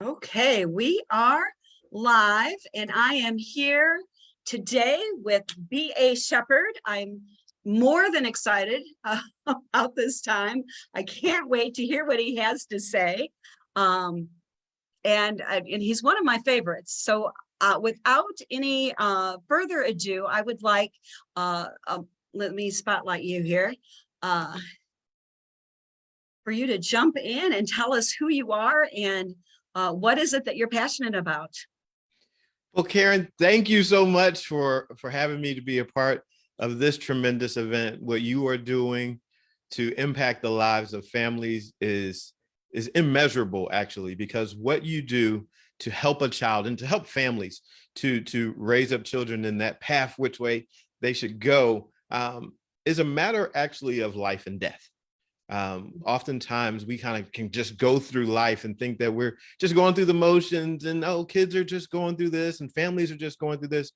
Okay, we are live, and I am here today with B.A. Sheppard. I'm more than excited about this time. I can't wait to hear what he has to say. And he's one of my favorites. So without any further ado, I would like, let me spotlight you here, for you to jump in and tell us who you are and what is it that you're passionate about? Well, Karen, thank you so much for having me to be a part of this tremendous event. What you are doing to impact the lives of families is immeasurable, actually, because what you do to help a child and to help families to raise up children in that path which way they should go is a matter actually of life and death. Oftentimes we kind of can just go through life and think that we're just going through the motions and, oh, kids are just going through this and families are just going through this.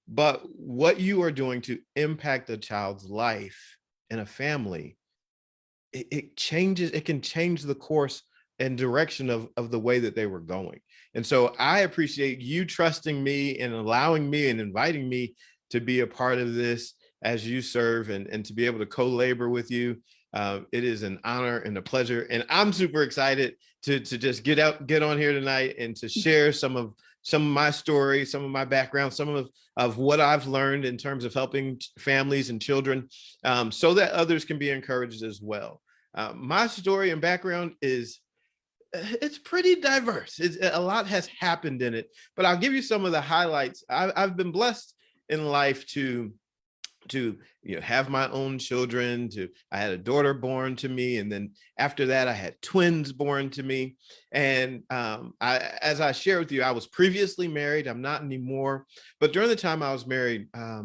But what you are doing to impact a child's life in a family, it changes, it can change the course and direction of the way that they were going. And so I appreciate you trusting me and allowing me and inviting me to be a part of this as you serve and to be able to co-labor with you. It is an honor and a pleasure, and I'm super excited to just get on here tonight and to share some of my story, some of my background, some of what I've learned in terms of helping families and children, so that others can be encouraged as well. My story and background it's pretty diverse. A lot has happened in it, but I'll give you some of the highlights. I've been blessed in life to have my own children. I had a daughter born to me, and then after that I had twins born to me. And as I shared with you, I was previously married. I'm not anymore, but during the time I was married, I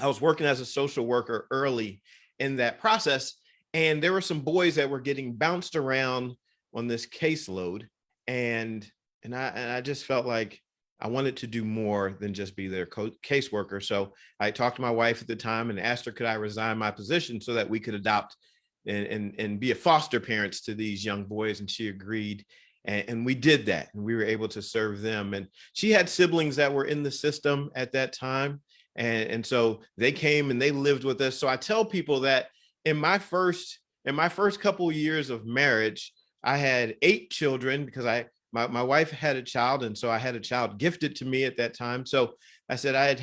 was working as a social worker early in that process, and there were some boys that were getting bounced around on this caseload, and I just felt like I wanted to do more than just be their caseworker. So I talked to my wife at the time and asked her, could I resign my position so that we could adopt and be a foster parents to these young boys? And she agreed. And we did that, and we were able to serve them. And she had siblings that were in the system at that time. And so they came and they lived with us. So I tell people that in my first couple of years of marriage, I had 8 children because my wife had a child, and so I had a child gifted to me at that time. So I said I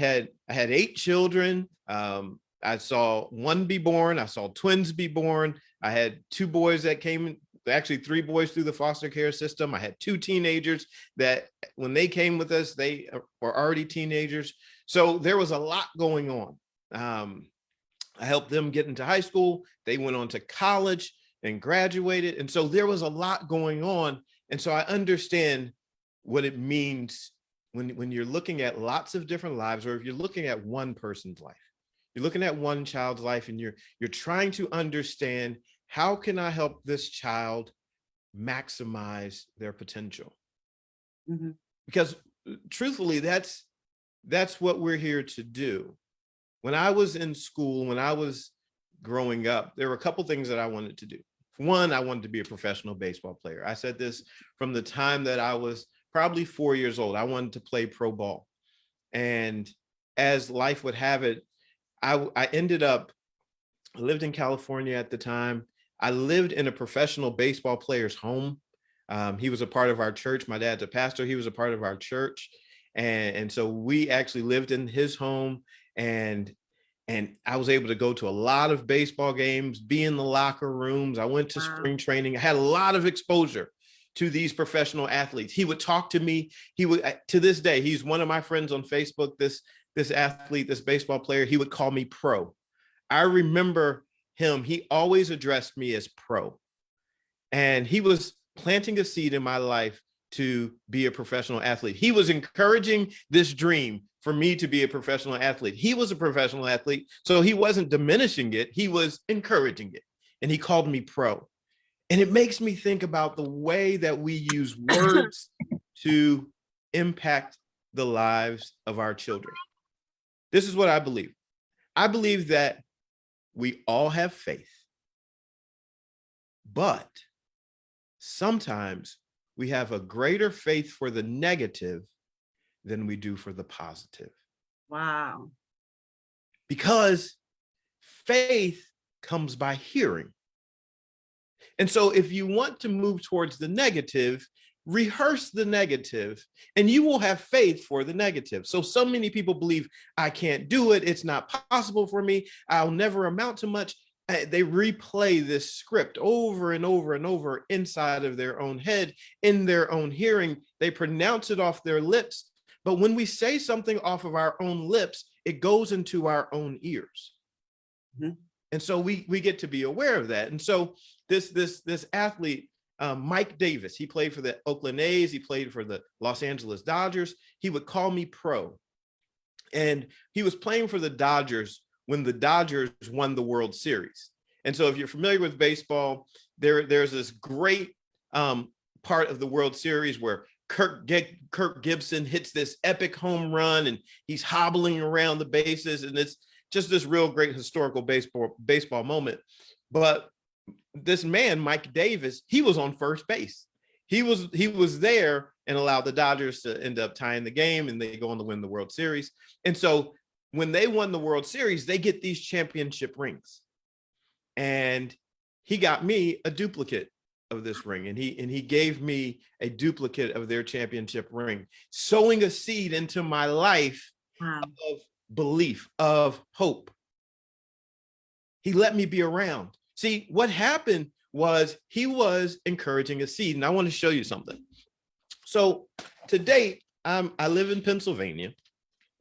had 8 children. I saw one be born. I saw twins be born. I had 2 boys that came, actually 3 boys through the foster care system. I had 2 teenagers that when they came with us, they were already teenagers. So there was a lot going on. I helped them get into high school. They went on to college and graduated. And so there was a lot going on. And so I understand what it means when you're looking at lots of different lives, or if you're looking at one person's life, you're looking at one child's life, and you're trying to understand, how can I help this child maximize their potential? Mm-hmm. Because truthfully, that's what we're here to do. When I was in school, when I was growing up, there were a couple things that I wanted to do. One, I wanted to be a professional baseball player. I said this from the time that I was probably 4 years old. I wanted to play pro ball. And as life would have it, I ended up, I lived in California at the time. I lived in a professional baseball player's home. He was a part of our church. My dad's a pastor. He was a part of our church. And so we actually lived in his home, and I was able to go to a lot of baseball games, be in the locker rooms. I went to spring training. I had a lot of exposure to these professional athletes. He would talk to me. He would, to this day, he's one of my friends on Facebook, this athlete, this baseball player. He would call me pro. I remember him. He always addressed me as pro. And he was planting a seed in my life to be a professional athlete. He was encouraging this dream for me to be a professional athlete. He was a professional athlete, so he wasn't diminishing it. He was encouraging it. And he called me pro. And it makes me think about the way that we use words to impact the lives of our children. This is what I believe. I believe that we all have faith, but sometimes we have a greater faith for the negative than we do for the positive. Wow. Because faith comes by hearing. And so if you want to move towards the negative, rehearse the negative, and you will have faith for the negative. So many people believe, I can't do it. It's not possible for me. I'll never amount to much. They replay this script over and over and over inside of their own head, in their own hearing. They pronounce it off their lips. But when we say something off of our own lips, it goes into our own ears. Mm-hmm. And so we get to be aware of that. And so this athlete, Mike Davis, he played for the Oakland A's. He played for the Los Angeles Dodgers. He would call me pro. And he was playing for the Dodgers when the Dodgers won the World Series. And so if you're familiar with baseball, there's this great part of the World Series where Kirk Gibson hits this epic home run and he's hobbling around the bases. And it's just this real great historical baseball moment. But this man, Mike Davis, he was on first base. He was there and allowed the Dodgers to end up tying the game, and they go on to win the World Series. And so when they won the World Series, they get these championship rings. And he got me a duplicate of this ring, and he gave me a duplicate of their championship ring, sowing a seed into my life. Wow. Of belief, of hope. He let me be around. See, what happened was he was encouraging a seed, and I want to show you something. So to date, I live in Pennsylvania,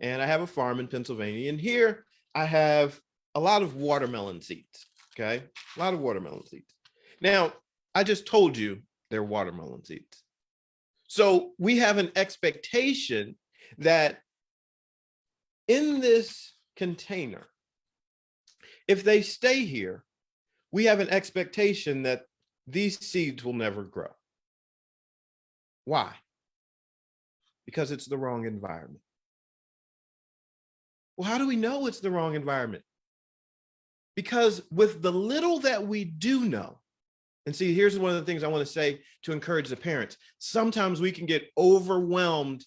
and I have a farm in Pennsylvania, and here I have a lot of watermelon seeds, okay? A lot of watermelon seeds. Now, I just told you they're watermelon seeds. So we have an expectation that in this container, if they stay here, we have an expectation that these seeds will never grow. Why? Because it's the wrong environment. Well, how do we know it's the wrong environment? Because with the little that we do know, and see, here's one of the things I want to say to encourage the parents. Sometimes we can get overwhelmed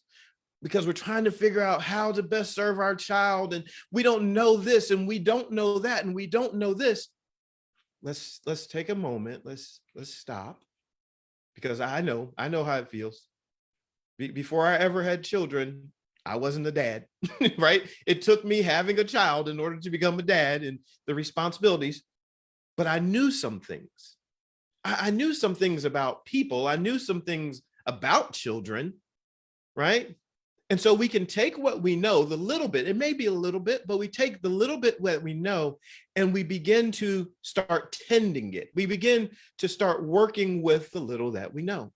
because we're trying to figure out how to best serve our child, and we don't know this, and we don't know that, and we don't know this. Let's take a moment. Let's stop, because I know how it feels. Before I ever had children, I wasn't a dad, right? It took me having a child in order to become a dad and the responsibilities, but I knew some things. I knew some things about people. I knew some things about children, right? And so we can take what we know, the little bit, it may be a little bit, but we take the little bit that we know and we begin to start tending it. We begin to start working with the little that we know.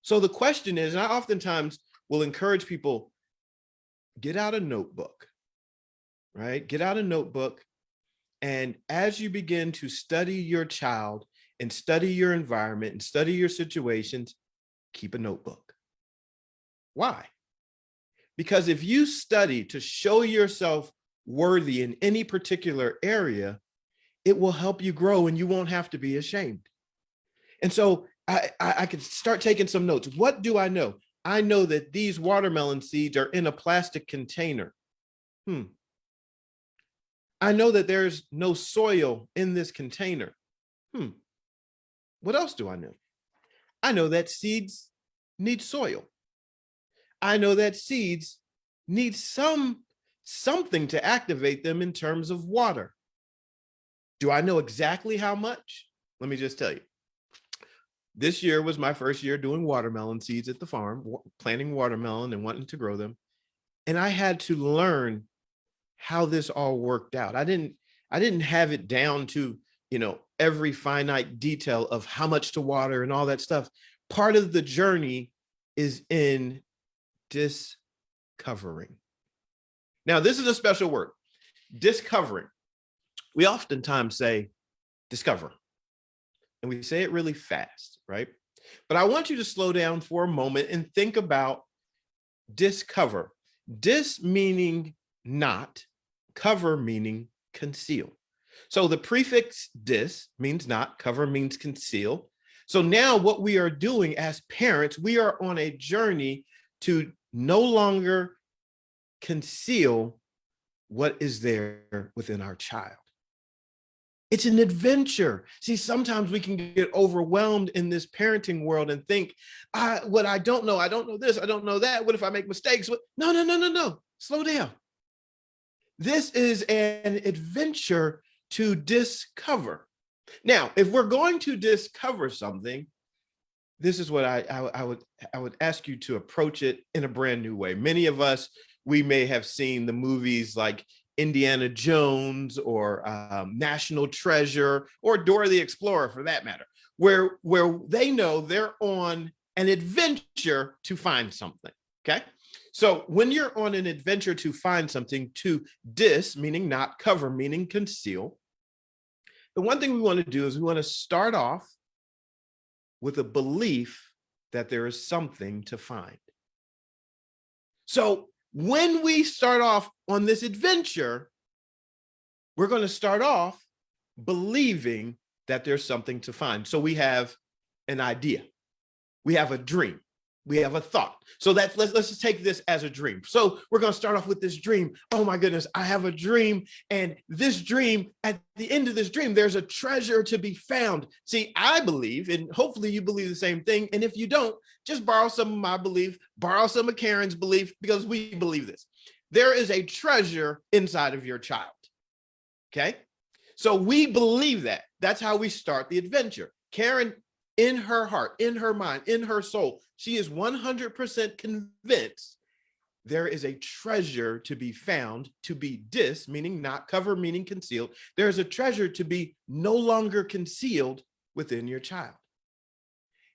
So the question is, and I oftentimes will encourage people, get out a notebook, right? Get out a notebook. And as you begin to study your child and study your environment and study your situations, keep a notebook. Why? Because if you study to show yourself worthy in any particular area, it will help you grow and you won't have to be ashamed. And so I could start taking some notes. What do I know? I know that these watermelon seeds are in a plastic container. I know that there's no soil in this container. What else do I know? I know that seeds need soil. I know that seeds need something to activate them in terms of water. Do I know exactly how much? Let me just tell you. This year was my first year doing watermelon seeds at the farm, planting watermelon and wanting to grow them. And I had to learn how this all worked out. I didn't have it down to, every finite detail of how much to water and all that stuff. Part of the journey is in discovering. Now, this is a special word, discovering. We oftentimes say discover, and we say it really fast, right? But I want you to slow down for a moment and think about discover. Dis meaning not, cover meaning conceal. So the prefix dis means not, cover means conceal. So now what we are doing as parents, we are on a journey to no longer conceal what is there within our child. It's an adventure. See, sometimes we can get overwhelmed in this parenting world and think, what I don't know this, I don't know that. What if I make mistakes? No, no, no, no, no. Slow down. This is an adventure to discover. Now, if we're going to discover something, this is what I would ask you to approach it in a brand new way. Many of us, we may have seen the movies like Indiana Jones or National Treasure or Dora the Explorer, for that matter, where they know they're on an adventure to find something. Okay. So when you're on an adventure to find something, to meaning not, cover, meaning conceal, the one thing we want to do is we want to start off with a belief that there is something to find. So when we start off on this adventure, we're going to start off believing that there's something to find. So we have an idea, we have a dream, we have a thought. So let's just take this as a dream. So we're going to start off with this dream. Oh my goodness, I have a dream, and this dream, at the end of this dream, there's a treasure to be found. See, I believe, and hopefully you believe the same thing. And if you don't, just borrow some of my belief, borrow some of Karen's belief, because we believe this. There is a treasure inside of your child. Okay. So we believe that. That's how we start the adventure. Karen, in her heart, in her mind, in her soul, she is 100% convinced there is a treasure to be found, to be meaning not, cover, meaning concealed. There is a treasure to be no longer concealed within your child.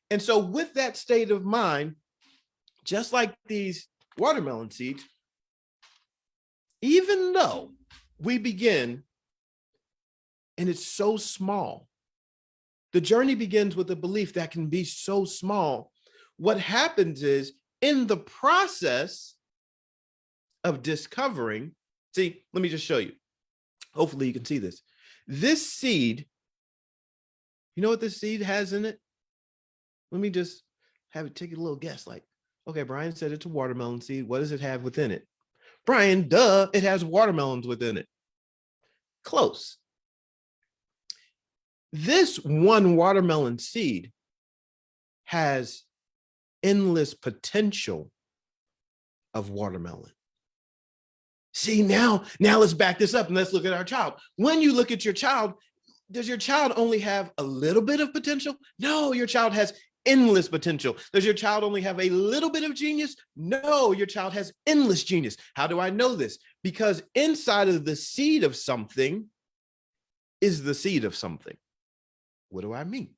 And so with that state of mind, just like these watermelon seeds, even though we begin and it's so small, the journey begins with a belief that can be so small. What happens is, in the process of discovering, see, let me just show you. Hopefully you can see this. This seed, you know what this seed has in it? Let me just have it take a little guess. Like, okay, Brian said it's a watermelon seed. What does it have within it? Brian, duh, it has watermelons within it. Close. This one watermelon seed has endless potential of watermelon. See, now let's back this up and let's look at our child. When you look at your child, does your child only have a little bit of potential? No, your child has endless potential. Does your child only have a little bit of genius? No, your child has endless genius. How do I know this? Because inside of the seed of something is the seed of something. What do I mean?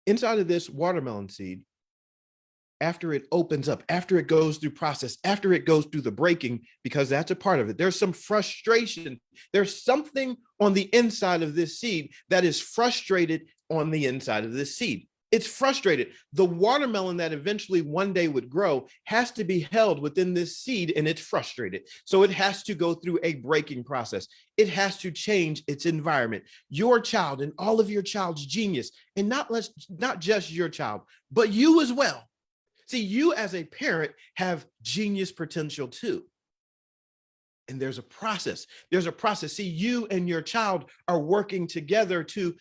Inside of this watermelon seed, after it opens up, after it goes through process, after it goes through the breaking, because that's a part of it, there's some frustration. There's something on the inside of this seed that is frustrated on the inside of this seed. It's frustrated. The watermelon that eventually one day would grow has to be held within this seed, and it's frustrated. So it has to go through a breaking process. It has to change its environment. Your child and all of your child's genius, and not just your child, but you as well. See, you as a parent have genius potential too. And there's a process. There's a process. See, you and your child are working together to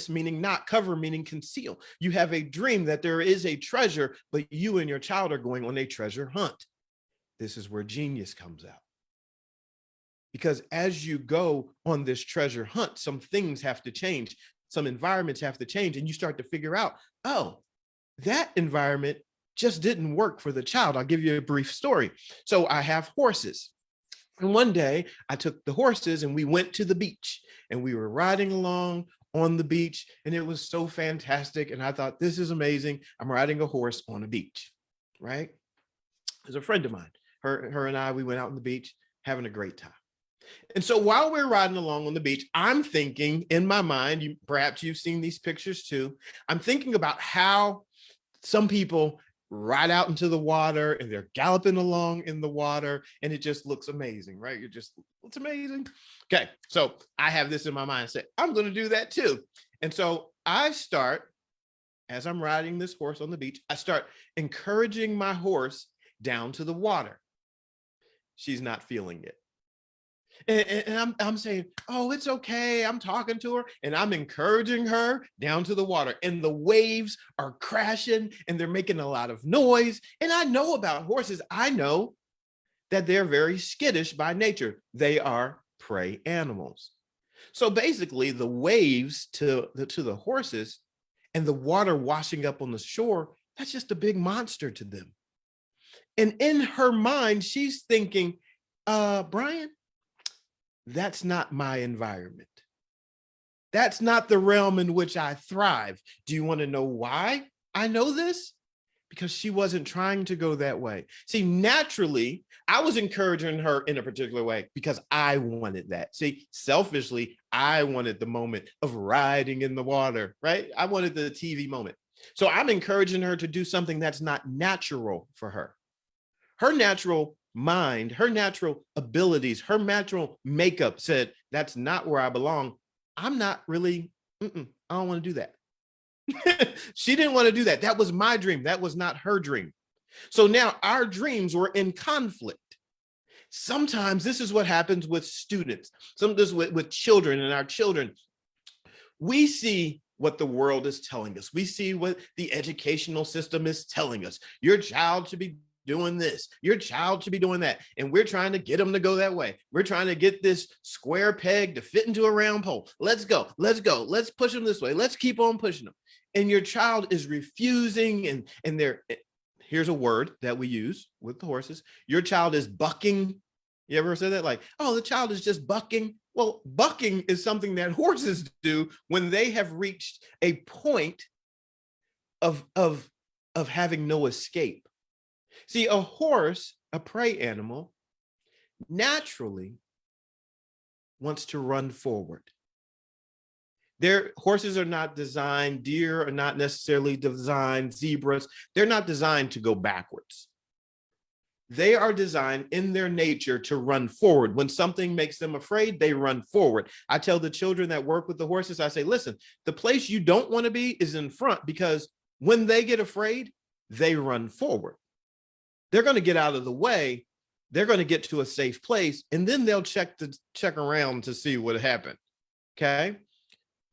meaning not, cover, meaning conceal. You have a dream that there is a treasure, but you and your child are going on a treasure hunt. This is where genius comes out. Because as you go on this treasure hunt, some things have to change. Some environments have to change. And you start to figure out, oh, that environment just didn't work for the child. I'll give you a brief story. So I have horses. And one day I took the horses and we went to the beach, and we were riding along on the beach, and it was so fantastic. And I thought, this is amazing. I'm riding a horse on a beach, right? There's a friend of mine, her and I, we went out on the beach having a great time. And so while we're riding along on the beach, I'm thinking in my mind, perhaps you've seen these pictures too. I'm thinking about how some people ride out into the water and they're galloping along in the water, and it just looks amazing, right? It's amazing. Okay, so I have this in my mind, say, I'm going to do that too. And so I start, as I'm riding this horse on the beach, I start encouraging my horse down to the water. She's not feeling it. And I'm saying, oh, it's okay. I'm talking to her and I'm encouraging her down to the water. And the waves are crashing and they're making a lot of noise. And I know about horses. I know that they're very skittish by nature. They are prey animals. So basically, the waves to the horses and the water washing up on the shore, that's just a big monster to them. And in her mind, she's thinking, Brian, that's not my environment. That's not the realm in which I thrive. Do you want to know why I know this? Because she wasn't trying to go that way. See, naturally, I was encouraging her in a particular way because I wanted that. See, selfishly, I wanted the moment of riding in the water, right? I wanted the TV moment. So I'm encouraging her to do something that's not natural for her. Her natural mind, her natural abilities, her natural makeup said, that's not where I belong. I'm not really, I don't want to do that. She didn't want to do that. That was my dream. That was not her dream. So now our dreams were in conflict. Sometimes this is what happens with students, sometimes with children and our children. We see what the world is telling us. We see what the educational system is telling us. Your child should be doing this. Your child should be doing that. And we're trying to get them to go that way. We're trying to get this square peg to fit into a round hole. Let's go. Let's go. Let's push them this way. Let's keep on pushing them. And your child is refusing. And they're, here's a word that we use with the horses. Your child is bucking. You ever said that? Like, oh, the child is just bucking. Well, bucking is something that horses do when they have reached a point of having no escape. See, a horse, a prey animal, naturally wants to run forward. Their horses are not designed, deer are not necessarily designed, zebras, they're not designed to go backwards. They are designed in their nature to run forward. When something makes them afraid, they run forward. I tell the children that work with the horses, I say, listen, the place you don't want to be is in front, because when they get afraid, they run forward. They're going to get out of the way. They're going to get to a safe place, and then they'll check around to see what happened. Okay.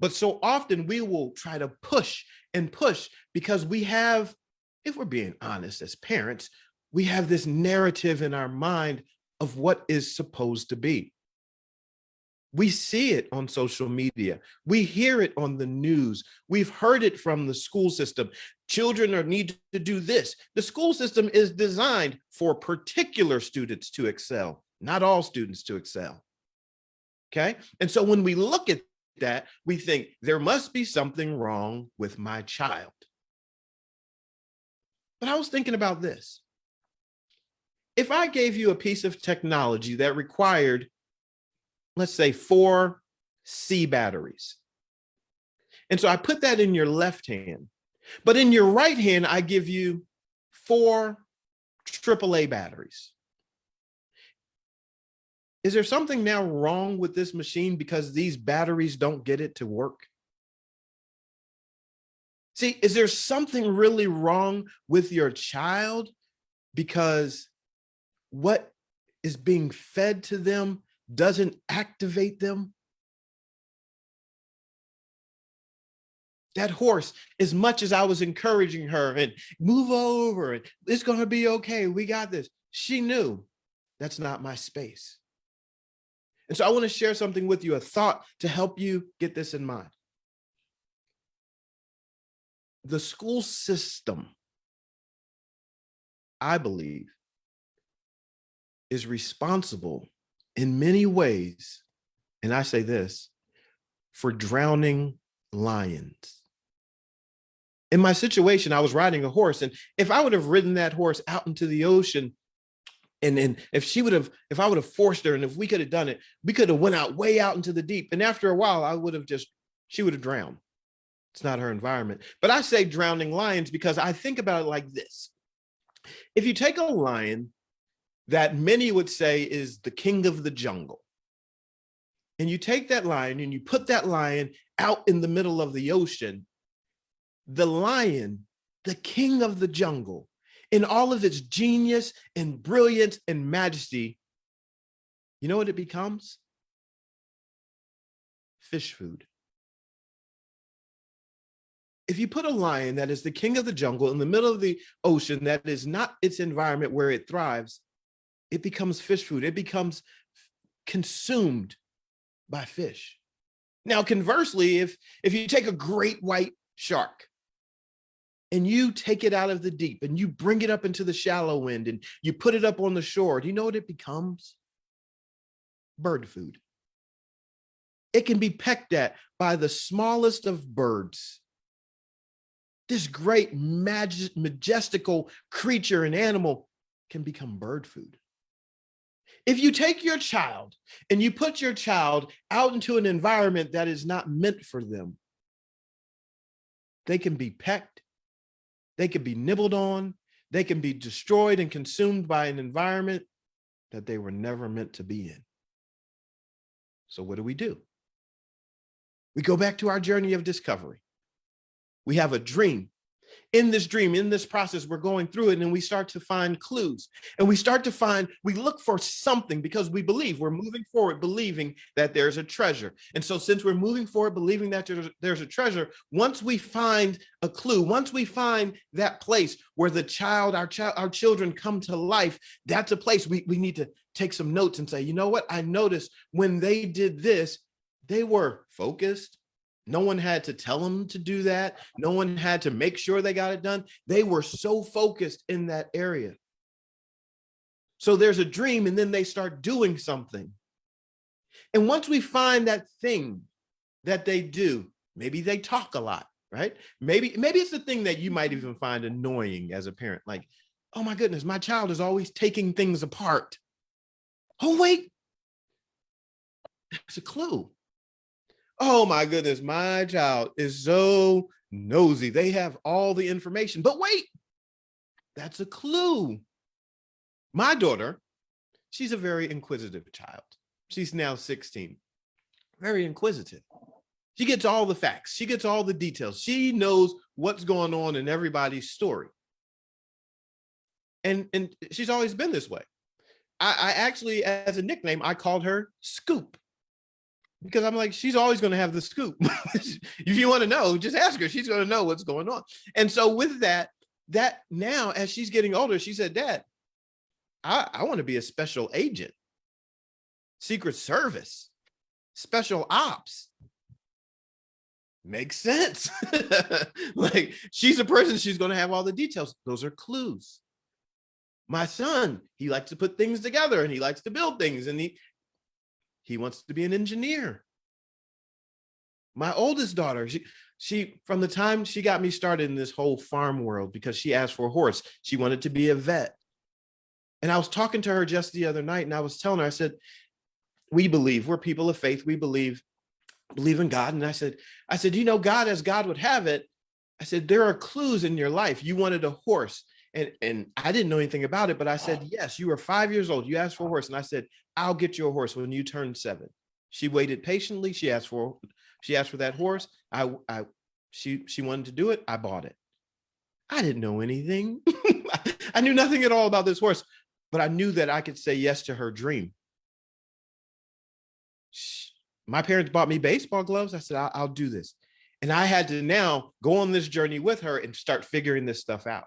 But so often we will try to push and push because we have, if we're being honest as parents, we have this narrative in our mind of what is supposed to be. We see it on social media. We hear it on the news. We've heard it from the school system. Children need to do this. The school system is designed for particular students to excel, not all students to excel. Okay? And so when we look at that, we think there must be something wrong with my child. But I was thinking about this. If I gave you a piece of technology that required, let's say, 4 C batteries, and so I put that in your left hand, but in your right hand, I give you 4 AAA batteries. Is there something now wrong with this machine because these batteries don't get it to work? See, is there something really wrong with your child because what is being fed to them doesn't activate them? That horse, as much as I was encouraging her and move over, and it's going to be okay, we got this, she knew that's not my space. And so I want to share something with you, a thought to help you get this in mind. The school system, I believe, is responsible in many ways, and I say this, for drowning lions. In my situation, I was riding a horse, and if I would have ridden that horse out into the ocean, and if I would have forced her, and if we could have done it, we could have went out way out into the deep. And after a while, she would have drowned. It's not her environment. But I say drowning lions because I think about it like this. If you take a lion that many would say is the king of the jungle, and you take that lion and you put that lion out in the middle of the ocean, the lion, the king of the jungle, in all of its genius and brilliance and majesty, you know what it becomes? Fish food. If you put a lion that is the king of the jungle in the middle of the ocean, that is not its environment where it thrives, it becomes fish food. It becomes consumed by fish. Now, conversely, if you take a great white shark and you take it out of the deep and you bring it up into the shallow end and you put it up on the shore, do you know what it becomes? Bird food. It can be pecked at by the smallest of birds. This great, majestical creature and animal can become bird food. If you take your child and you put your child out into an environment that is not meant for them, they can be pecked, they can be nibbled on, they can be destroyed and consumed by an environment that they were never meant to be in. So what do? We go back to our journey of discovery. We have a dream. In this dream, in this process, we're going through it and we start to find clues. And we look for something because we believe we're moving forward, believing that there's a treasure. And so since we're moving forward, believing that there's a treasure, once we find a clue, once we find that place where our children come to life, that's a place we need to take some notes and say, you know what? I noticed when they did this, they were focused. No one had to tell them to do that. No one had to make sure they got it done. They were so focused in that area. So there's a dream and then they start doing something. And once we find that thing that they do, maybe they talk a lot, right? Maybe it's the thing that you might even find annoying as a parent. Like, oh my goodness, my child is always taking things apart. Oh, wait, it's a clue. Oh my goodness, my child is so nosy. They have all the information, but wait, that's a clue. My daughter, she's a very inquisitive child. She's now 16, very inquisitive. She gets all the facts. She gets all the details. She knows what's going on in everybody's story. And she's always been this way. I actually, as a nickname, I called her Scoop. Because I'm like, she's always going to have the scoop. If you want to know, just ask her. She's going to know what's going on. And so with that now, as she's getting older, she said, Dad, I want to be a special agent, Secret Service, special ops. Makes sense. Like, she's a person, she's going to have all the details. Those are clues. My son, he likes to put things together and he likes to build things and he wants to be an engineer. My oldest daughter, she from the time she got me started in this whole farm world, because she asked for a horse, she wanted to be a vet. And I was talking to her just the other night and I was telling her, I said, we're people of faith. We believe in God. And I said, you know, God, as God would have it, I said, there are clues in your life. You wanted a horse. And I didn't know anything about it, but I said, yes, you were 5 years old. You asked for a horse. And I said, I'll get you a horse when you turn 7. She waited patiently. She asked for that horse. She wanted to do it. I bought it. I didn't know anything. I knew nothing at all about this horse, but I knew that I could say yes to her dream. My parents bought me baseball gloves. I said, I'll do this. And I had to now go on this journey with her and start figuring this stuff out.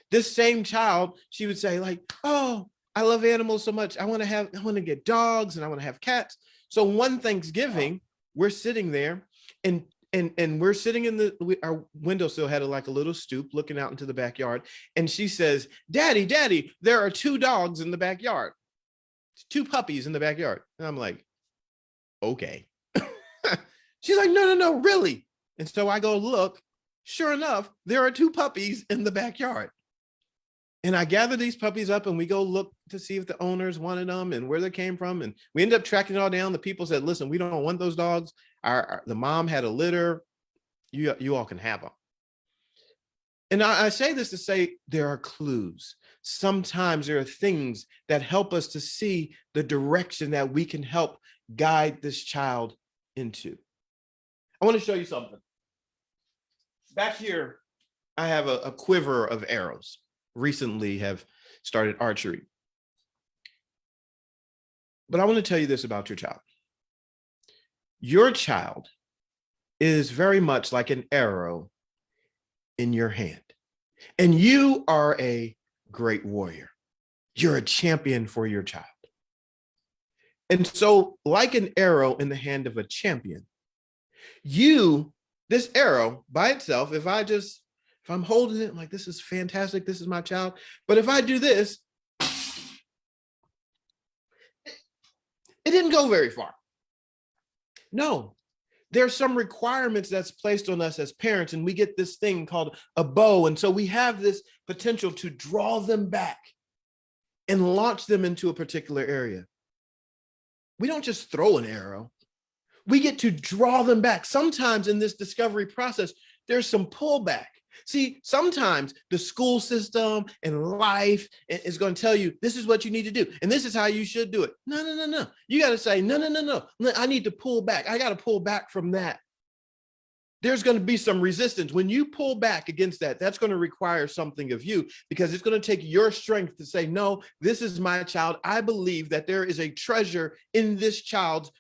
This same child, she would say like, oh, I love animals so much. I want to get dogs and I want to have cats. So one Thanksgiving, we're sitting there and we're sitting in our windowsill had like a little stoop looking out into the backyard. And she says, Daddy, there are 2 dogs in the backyard, 2 puppies in the backyard. And I'm like, okay. She's like, no, really. And so I go look, sure enough, there are 2 puppies in the backyard. And I gather these puppies up and we go look to see if the owners wanted them and where they came from. And we ended up tracking it all down. The people said, listen, we don't want those dogs. The mom had a litter. You all can have them. And I say this to say there are clues. Sometimes there are things that help us to see the direction that we can help guide this child into. I want to show you something. Back here, I have a quiver of arrows. Recently have started archery. But I want to tell you this about your child. Your child is very much like an arrow in your hand. And you are a great warrior. You're a champion for your child. And so, like an arrow in the hand of a champion, this arrow by itself, if I'm holding it, I'm like, this is fantastic, this is my child. But if I do this, it didn't go very far. No, there's some requirements that's placed on us as parents, and we get this thing called a bow. And so we have this potential to draw them back and launch them into a particular area. We don't just throw an arrow. We get to draw them back. Sometimes in this discovery process, there's some pullback. See, sometimes the school system and life is going to tell you, this is what you need to do, and this is how you should do it. No. You got to say, no. I need to pull back. I got to pull back from that. There's going to be some resistance. When you pull back against that, that's going to require something of you, because it's going to take your strength to say, no, this is my child. I believe that there is a treasure in this child's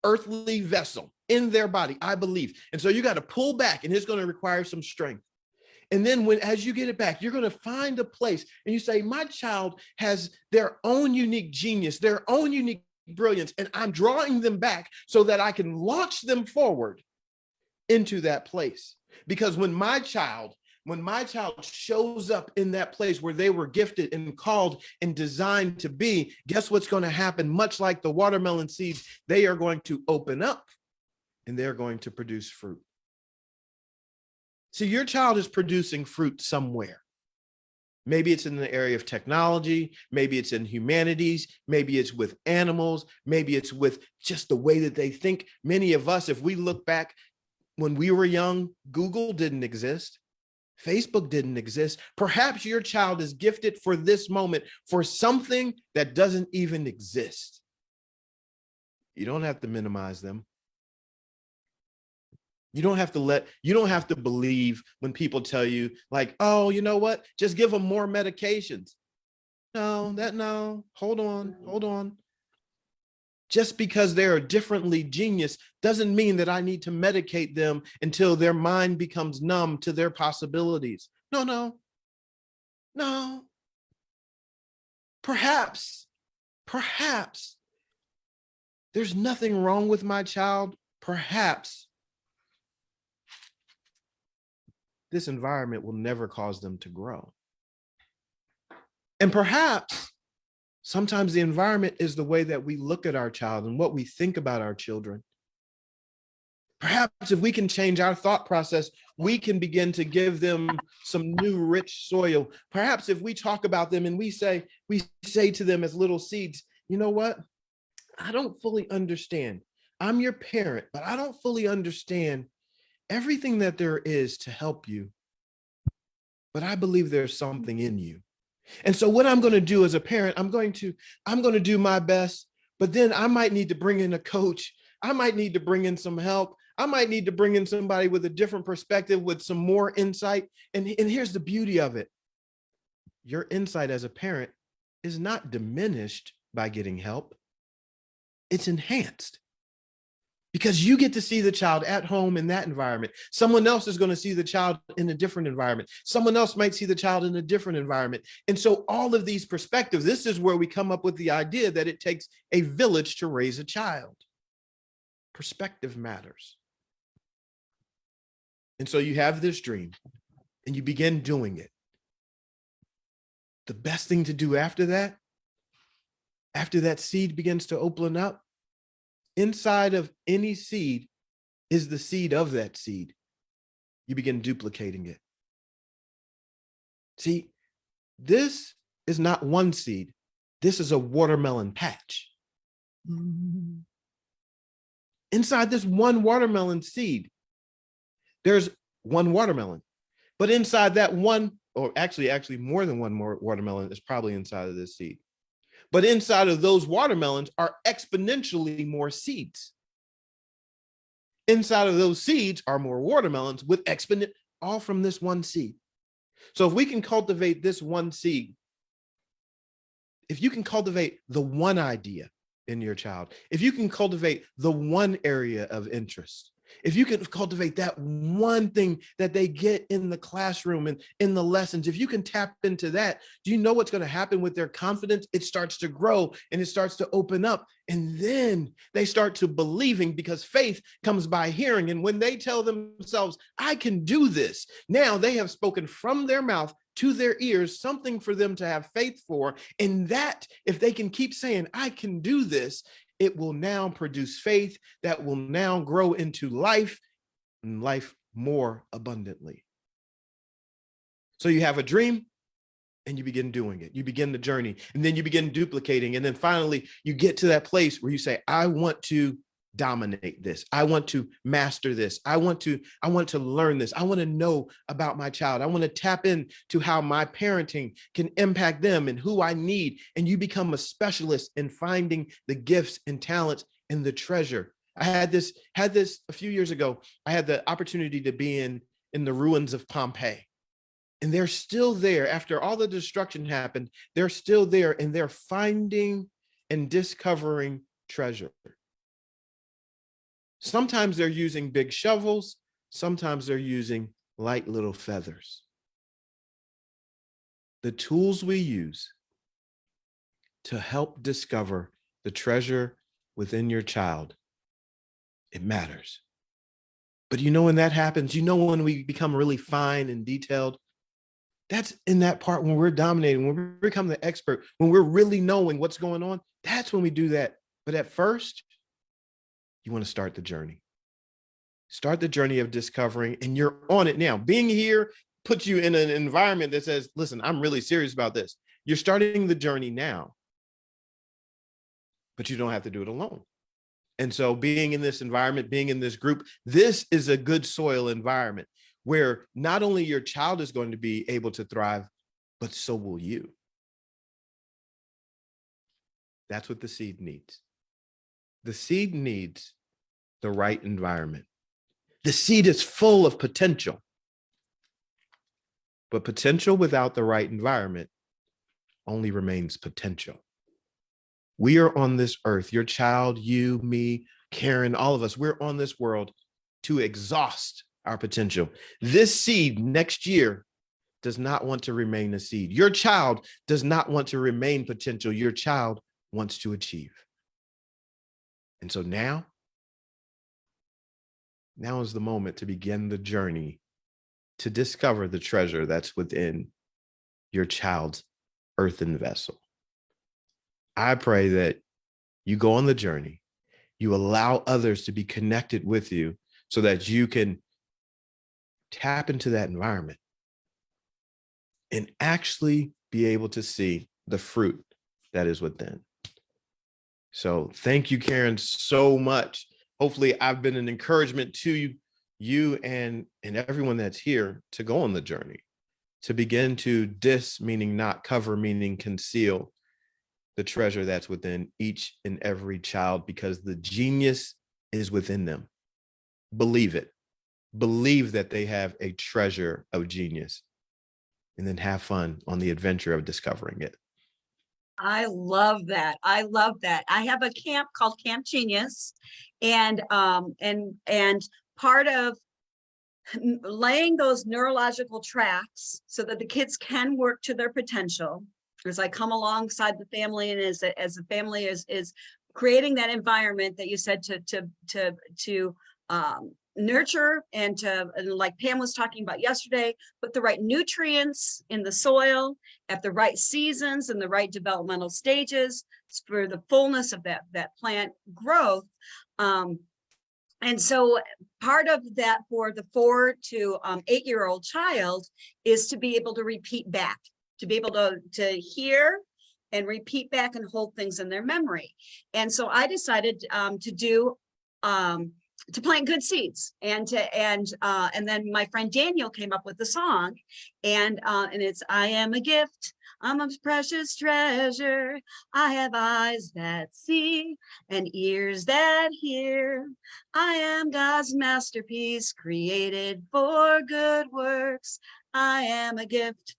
earthly vessel, in their body. I believe. And so you got to pull back, and it's going to require some strength. And then as you get it back, you're going to find a place and you say, my child has their own unique genius, their own unique brilliance, and I'm drawing them back so that I can launch them forward into that place. Because when my child shows up in that place where they were gifted and called and designed to be, guess what's going to happen? Much like the watermelon seeds, they are going to open up and they're going to produce fruit. See, your child is producing fruit somewhere. Maybe it's in the area of technology, maybe it's in humanities, maybe it's with animals, maybe it's with just the way that they think. Many of us, if we look back when we were young, Google didn't exist. Facebook didn't exist. Perhaps your child is gifted for this moment for something that doesn't even exist. You don't have to minimize them. You don't have to believe when people tell you like, oh, you know what? Just give them more medications. No, hold on. Just because they're differently genius doesn't mean that I need to medicate them until their mind becomes numb to their possibilities. No. Perhaps there's nothing wrong with my child. Perhaps this environment will never cause them to grow. And perhaps sometimes the environment is the way that we look at our child and what we think about our children. Perhaps if we can change our thought process, we can begin to give them some new rich soil. Perhaps if we talk about them and we say to them as little seeds, you know what? I don't fully understand. I'm your parent, but I don't fully understand everything that there is to help you. But I believe there's something in you. And so what I'm going to do as a parent, I'm going to do my best, but then I might need to bring in a coach. I might need to bring in some help. I might need to bring in somebody with a different perspective, with some more insight. And here's the beauty of it. Your insight as a parent is not diminished by getting help. It's enhanced. Because you get to see the child at home in that environment. Someone else is going to see the child in a different environment. Someone else might see the child in a different environment. And so all of these perspectives, this is where we come up with the idea that it takes a village to raise a child. Perspective matters. And so you have this dream and you begin doing it. The best thing to do after that seed begins to open up, inside of any seed is the seed of that seed. You begin duplicating it. See, this is not one seed. This is a watermelon patch. Inside this one watermelon seed, there's one watermelon. But inside that one, or actually more than one more watermelon is probably inside of this seed. But inside of those watermelons are exponentially more seeds. inside of those seeds are more watermelons with exponent, all from this one seed. So if we can cultivate this one seed, if you can cultivate the one idea in your child, if you can cultivate the one area of interest, if you can cultivate that one thing that they get in the classroom and in the lessons, if you can tap into that, do you know what's going to happen with their confidence? It starts to grow and it starts to open up. And then they start to believing, because faith comes by hearing. And when they tell themselves, I can do this, now they have spoken from their mouth to their ears, something for them to have faith for. And that, if they can keep saying, I can do this, it will now produce faith that will now grow into life, and life more abundantly. So you have a dream and you begin doing it. You begin the journey, and then you begin duplicating. And then finally you get to that place where you say, I want to dominate this. I want to master this. I want to learn this. I want to know about my child. I want to tap into how my parenting can impact them and who I need. And you become a specialist in finding the gifts and talents and the treasure. I had this a few years ago. I had the opportunity to be in the ruins of Pompeii. And they're still there after all the destruction happened. They're still there, and they're finding and discovering treasure. Sometimes they're using big shovels. Sometimes they're using light little feathers. The tools we use to help discover the treasure within your child, it matters. But you know when that happens, you know when we become really fine and detailed, that's in that part when we're dominating, when we become the expert, when we're really knowing what's going on, that's when we do that. But at first, you want to start the journey. Start the journey of discovering, and you're on it now. Being here puts you in an environment that says, listen, I'm really serious about this. You're starting the journey now, but you don't have to do it alone. And so being in this environment, being in this group, this is a good soil environment where not only your child is going to be able to thrive, but so will you. That's what the seed needs. The seed needs the right environment. The seed is full of potential, but potential without the right environment only remains potential. We are on this earth, your child, you, me, Karen, all of us, we're on this world to exhaust our potential. This seed next year does not want to remain a seed. Your child does not want to remain potential. Your child wants to achieve. And so now is the moment to begin the journey to discover the treasure that's within your child's earthen vessel. I pray that you go on the journey, you allow others to be connected with you so that you can tap into that environment and actually be able to see the fruit that is within. So thank you, Karen, so much. Hopefully I've been an encouragement to you and everyone that's here to go on the journey, to begin to meaning not cover, meaning conceal the treasure that's within each and every child, because the genius is within them. Believe it. Believe that they have a treasure of genius, and then have fun on the adventure of discovering it. I love that. I love that. I have a camp called Camp Genius, and part of laying those neurological tracks so that the kids can work to their potential, as I come alongside the family, and as the family is creating that environment that you said to nurture and like Pam was talking about yesterday, put the right nutrients in the soil at the right seasons and the right developmental stages for the fullness of that plant growth. And so part of that for the 4 to 8-year-old child is to be able to repeat back, to be able to hear and repeat back and hold things in their memory. And so I decided to do to plant good seeds, and then my friend Daniel came up with the song, and it's, I am a gift, I'm a precious treasure, I have eyes that see and ears that hear, I am God's masterpiece, created for good works, I am a gift.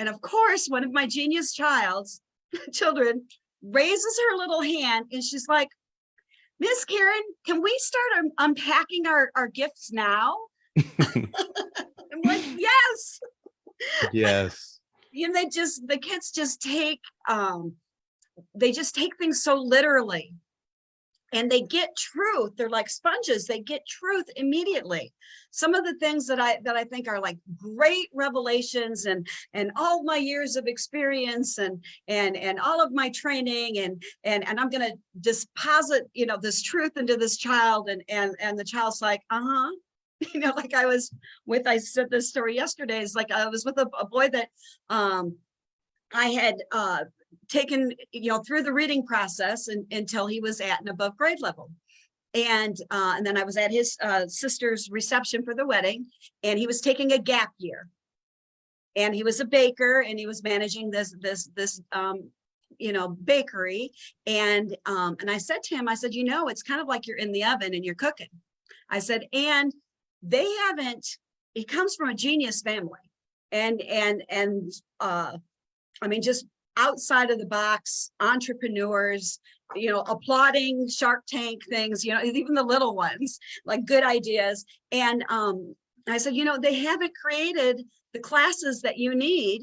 And of course, one of my genius children raises her little hand, and she's like, Miss Karen, can we start unpacking our gifts now? I'm like, yes. Yes. You know, the kids just take, they just take things so literally, and they get truth. They're like sponges. They get truth immediately. Some of the things that I think are like great revelations, and all my years of experience, and all of my training, and I'm going to deposit, you know, this truth into this child, and the child's like, you know, like I said this story yesterday, is like I was with a boy that I had taken, you know, through the reading process until he was at an above grade level. And then I was at his sister's reception for the wedding, and he was taking a gap year, and he was a baker, and he was managing this you know, bakery. And I said to him, I said, you know, it's kind of like you're in the oven and you're cooking. I said, and they haven't, he comes from a genius family, and I mean, just outside of the box entrepreneurs, you know, applauding Shark Tank things, you know, even the little ones, like good ideas. And I said, you know, they haven't created the classes that you need,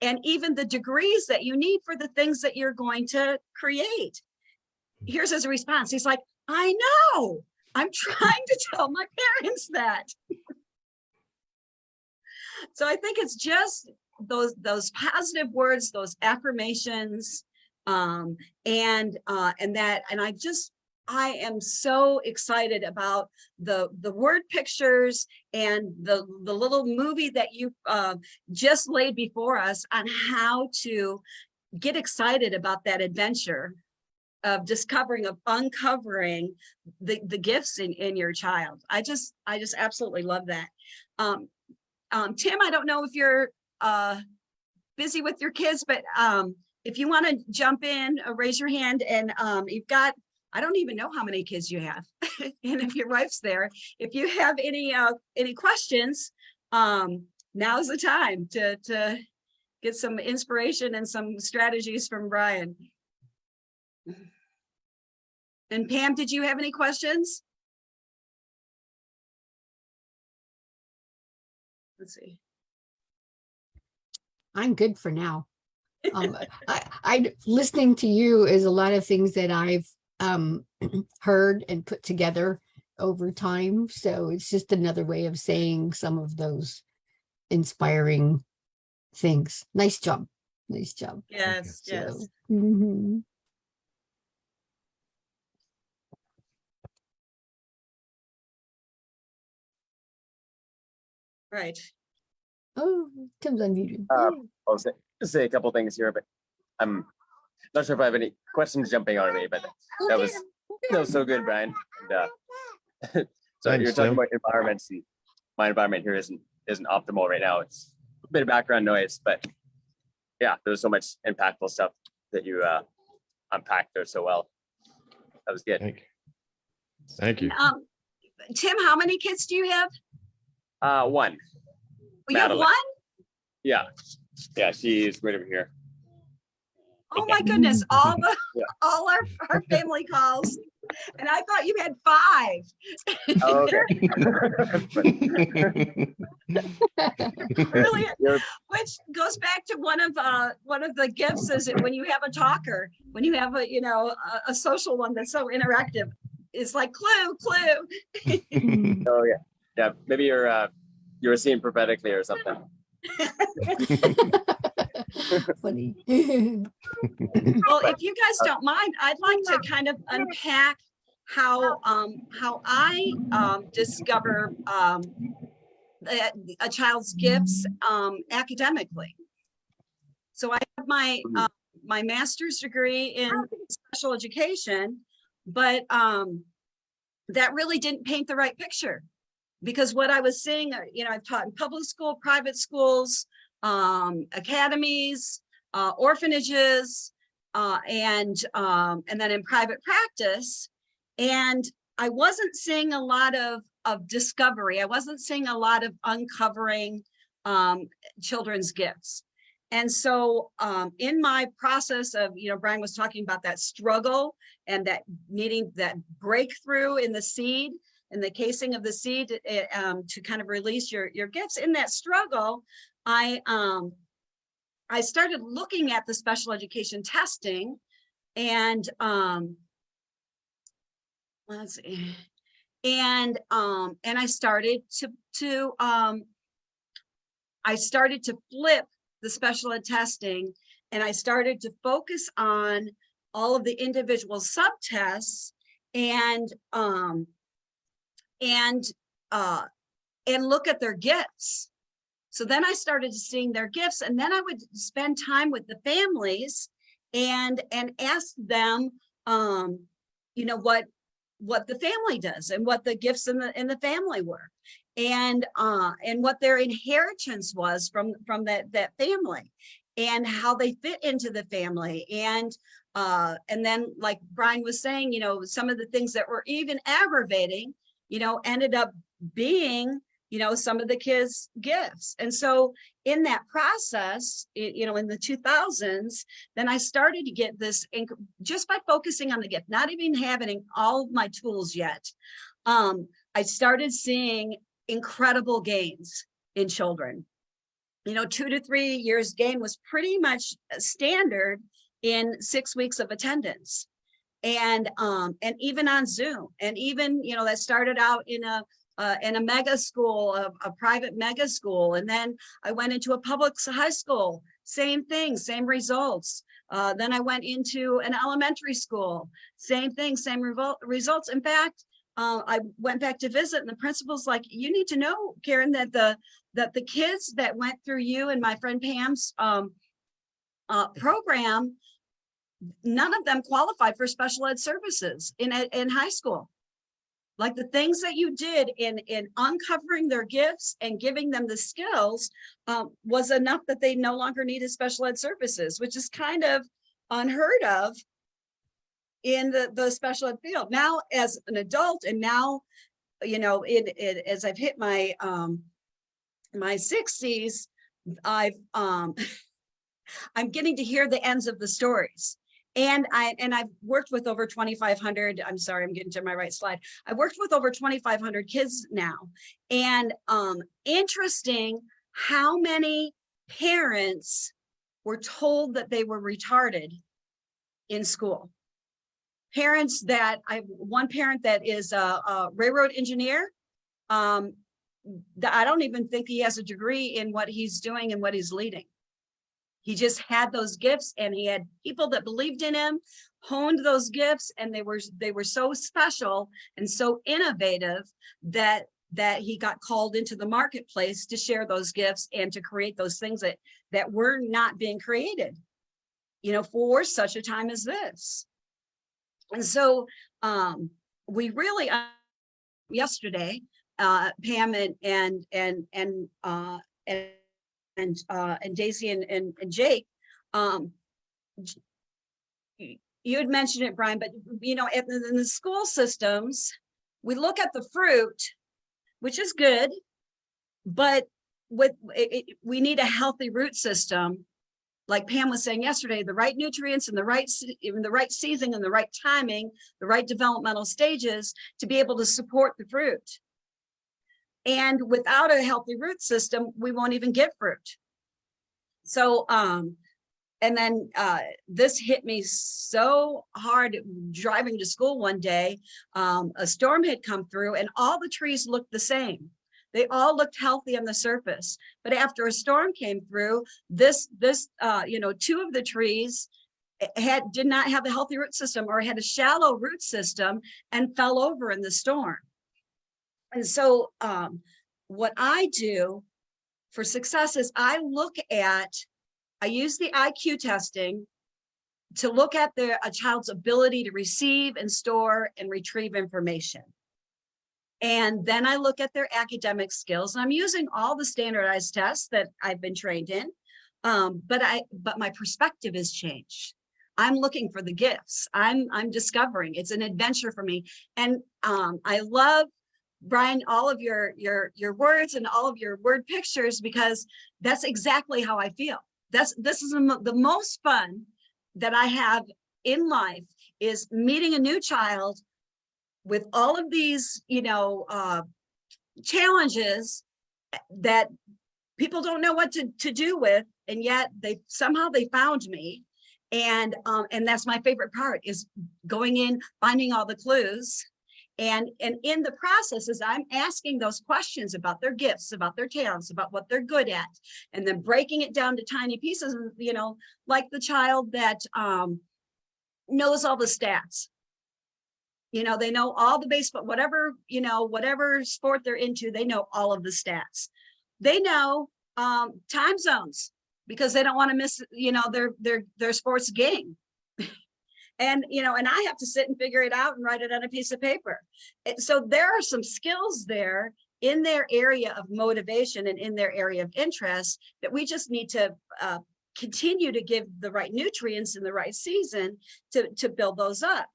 and even the degrees that you need for the things that you're going to create. Here's his response. He's like, I know, I'm trying to tell my parents that. So I think it's just those positive words, those affirmations, and I am so excited about the word pictures and the little movie that you just laid before us on how to get excited about that adventure of uncovering the gifts in your child. I just absolutely love that. Tim, I don't know if you're busy with your kids, but if you want to jump in, raise your hand. And you've got, I don't even know how many kids you have. And if your wife's there, if you have any questions, now's the time to get some inspiration and some strategies from Brian. And Pam, did you have any questions? Let's see. I'm good for now. I listening to you is a lot of things that I've heard and put together over time. So it's just another way of saying some of those inspiring things. Nice job. Nice job. Yes, So, yes. Right. Oh, Tim's unmuted. I'll say a couple things here, but I'm not sure if I have any questions jumping out at me, but that was so good, Brian. And, so Thanks, you're talking Tim. about environments. And my environment here isn't optimal right now. It's a bit of background noise, but yeah, there's so much impactful stuff that you unpacked there so well. That was good. Thank you. Tim, how many kids do you have? One. You have Madeline. one? Yeah, she's right over here. Oh my goodness, all Yeah. all our family calls. And I thought you had 5. Oh, okay. Really, You're- which goes back to one of the gifts is when you have a talker, when you have a social one that's so interactive, it's like clue. Oh yeah. Maybe you're seeing prophetically or something. Funny. Well, if you guys don't mind, I'd like to kind of unpack how I discover a child's gifts academically. So I have my my master's degree in special education, but that really didn't paint the right picture, because what I was seeing, I've taught in public school, private schools, academies, orphanages, and then in private practice. And I wasn't seeing a lot of discovery. I wasn't seeing a lot of uncovering children's gifts. And so in my process of, Brian was talking about that struggle and that needing that breakthrough in the seed, in the casing of the seed, to kind of release your gifts. In that struggle, I started looking at the special education testing, and let's see, and I started to flip the special ed testing, and I started to focus on all of the individual subtests and look at their gifts. So then I started seeing their gifts, and then I would spend time with the families and ask them, what the family does and what the gifts in the family were, and what their inheritance was from that family, and how they fit into the family. And then, like Brian was saying, some of the things that were even aggravating, ended up being, some of the kids' gifts. And so in that process, in the 2000s, then I started to get this, just by focusing on the gift, not even having all of my tools yet. I started seeing incredible gains in children. 2 to 3 years gain was pretty much standard in 6 weeks of attendance. And even on Zoom, and even, that started out in a mega school, a private mega school. And then I went into a public high school, same thing, same results. Then I went into an elementary school, same thing, same results. In fact, I went back to visit, and the principal's like, you need to know, Karen, that the kids that went through you and my friend Pam's program, none of them qualified for special ed services in high school. Like, the things that you did in uncovering their gifts and giving them the skills was enough that they no longer needed special ed services, which is kind of unheard of in the special ed field. Now, as an adult, and now, as I've hit my my 60s, I'm getting to hear the ends of the stories. And I've worked with over 2,500. I'm sorry, I'm getting to my right slide. I've worked with over 2,500 kids now. And interesting how many parents were told that they were retarded in school. Parents that, one parent that is a railroad engineer. I don't even think he has a degree in what he's doing and what he's leading. He just had those gifts, and he had people that believed in him, honed those gifts, and they were so special and so innovative that he got called into the marketplace to share those gifts and to create those things that were not being created, for such a time as this. And so we really, yesterday, Pam and Daisy and Jake, you had mentioned it, Brian, but in the school systems, we look at the fruit, which is good, but we need a healthy root system. Like Pam was saying yesterday, the right nutrients and the right seasoning and the right timing, the right developmental stages to be able to support the fruit. And without a healthy root system, we won't even get fruit. So, and then this hit me so hard driving to school one day. A storm had come through, and all the trees looked the same. They all looked healthy on the surface. But after a storm came through, this 2 of the trees did not have a healthy root system, or had a shallow root system, and fell over in the storm. And so what I do for success is I use the IQ testing to look at a child's ability to receive and store and retrieve information. And then I look at their academic skills, and I'm using all the standardized tests that I've been trained in. But my perspective has changed. I'm looking for the gifts. I'm discovering. It's an adventure for me. And I love, Brian, all of your words and all of your word pictures, because that's exactly how I feel. This is the most fun that I have in life, is meeting a new child with all of these, challenges that people don't know what to do with, and yet they found me. And that's my favorite part, is going in, finding all the clues. And in the process, as I'm asking those questions about their gifts, about their talents, about what they're good at, and then breaking it down to tiny pieces, like the child that knows all the stats. They know all the baseball, whatever sport they're into, they know all of the stats. They know time zones, because they don't want to miss, their sports game. And I have to sit and figure it out and write it on a piece of paper. So there are some skills there in their area of motivation and in their area of interest that we just need to continue to give the right nutrients in the right season to build those up.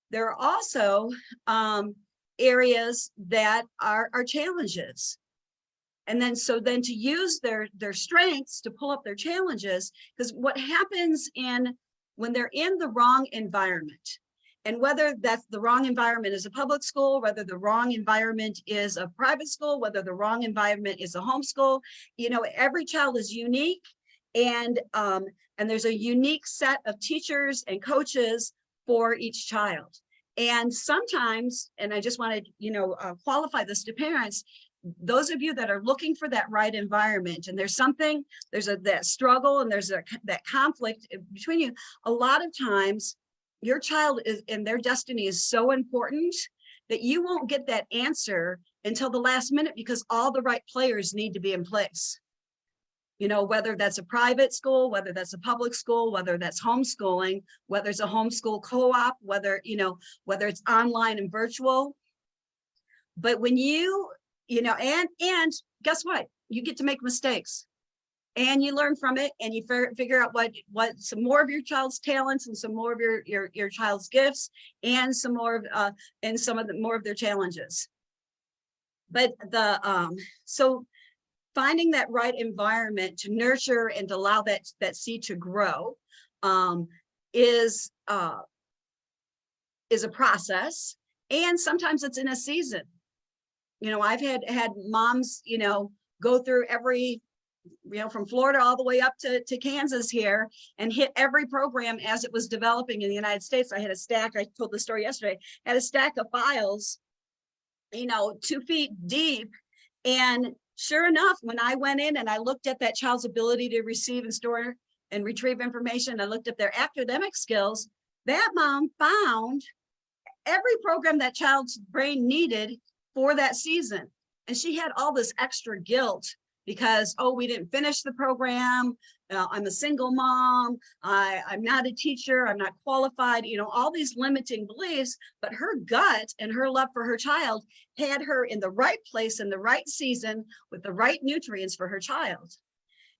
There are also areas that are challenges. And then to use their strengths to pull up their challenges, because what happens when they're in the wrong environment, and whether that's the wrong environment is a public school, whether the wrong environment is a private school, whether the wrong environment is a homeschool, every child is unique, and there's a unique set of teachers and coaches for each child. And sometimes, and I just want to qualify this to parents, those of you that are looking for that right environment, and there's that struggle, and there's that conflict between you, a lot of times your child and their destiny is so important that you won't get that answer until the last minute, because all the right players need to be in place. Whether that's a private school, whether that's a public school, whether that's homeschooling, whether it's a homeschool co-op, whether it's online and virtual. But when and guess what? You get to make mistakes, and you learn from it, and you figure out what some more of your child's talents, and some more of your child's gifts, and some more of more of their challenges. But so finding that right environment to nurture and to allow that seed to grow is a process, and sometimes it's in a season. I've had moms, go through every, from Florida all the way up to Kansas here, and hit every program as it was developing in the United States. I had a stack, I told the story yesterday, had a stack of files, 2 feet deep. And sure enough, when I went in and I looked at that child's ability to receive and store and retrieve information, I looked at their academic skills, that mom found every program that child's brain needed for that season. And she had all this extra guilt because, we didn't finish the program. I'm a single mom. I'm not a teacher. I'm not qualified, all these limiting beliefs, but her gut and her love for her child had her in the right place in the right season with the right nutrients for her child.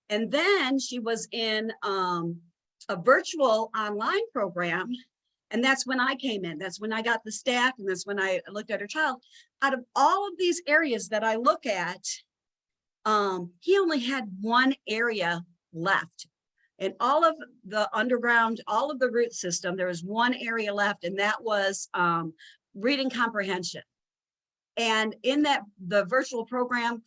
And then she was in a virtual online program. And that's when I came in. That's when I got the stack, and that's when I looked at her child. Out of all of these areas that I look at, he only had one area left. And all of the underground, all of the root system, there was one area left, and that was reading comprehension. And in the virtual program,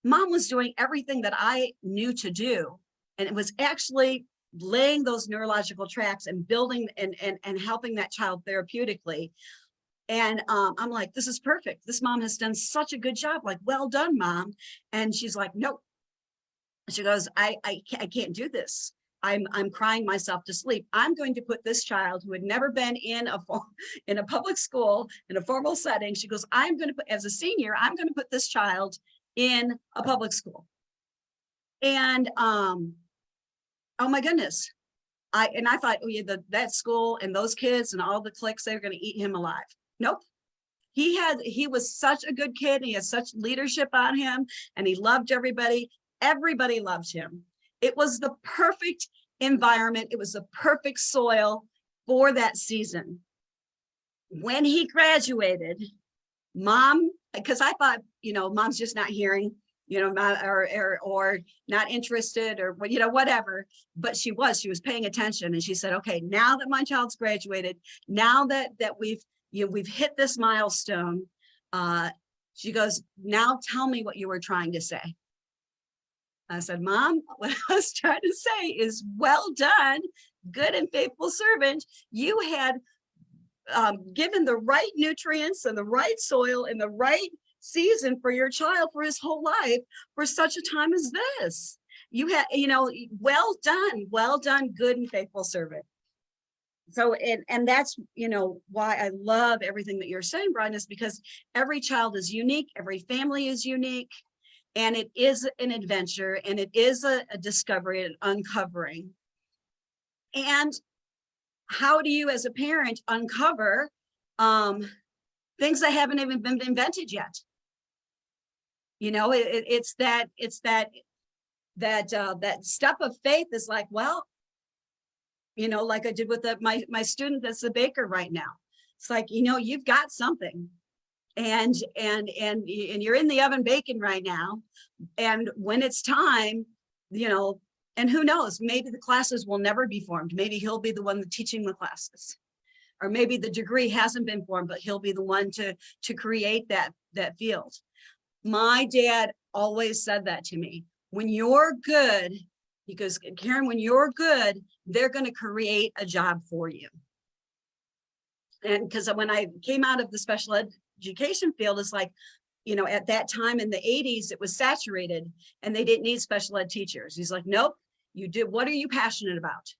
mom was doing everything that I knew to do. And it was actually laying those neurological tracks and building and helping that child therapeutically. And I'm like, this is perfect. This mom has done such a good job. Like, well done, mom. And she's like, nope. She goes, I can't do this. I'm crying myself to sleep. I'm going to put this child who had never been in a public school in a formal setting. She goes, I'm going to put, as a senior, I'm going to put this child in a public school. And oh my goodness. I thought, that school and those kids and all the cliques, they're going to eat him alive. Nope. he was such a good kid. He had such leadership on him, and he loved everybody. Everybody loved him. It was the perfect environment. It was the perfect soil for that season. When he graduated, mom, because I thought, mom's just not hearing, or not interested, or whatever. But she was paying attention, and she said, okay, now that my child's graduated, now that we've hit this milestone, she goes, now tell me what you were trying to say. I said, Mom, what I was trying to say is, well done, good and faithful servant. You had given the right nutrients and the right soil and the right season for your child for his whole life for such a time as this. You had, well done, good and faithful servant. So, and that's, why I love everything that you're saying, Brian, is because every child is unique, every family is unique, and it is an adventure, and it is a discovery, an uncovering. And how do you, as a parent, uncover things that haven't even been invented yet? It's that step of faith is like, well, like I did with my student that's a baker right now. It's like, you've got something, and you're in the oven baking right now. And when it's time, and who knows, maybe the classes will never be formed. Maybe he'll be the one teaching the classes, or maybe the degree hasn't been formed, but he'll be the one to create that field. My dad always said that to me. When you're good, he goes, Karen, when you're good, they're going to create a job for you. And because when I came out of the special education field, it's like, at that time in the 80s, it was saturated and they didn't need special ed teachers. He's like, nope, you do. What are you passionate about?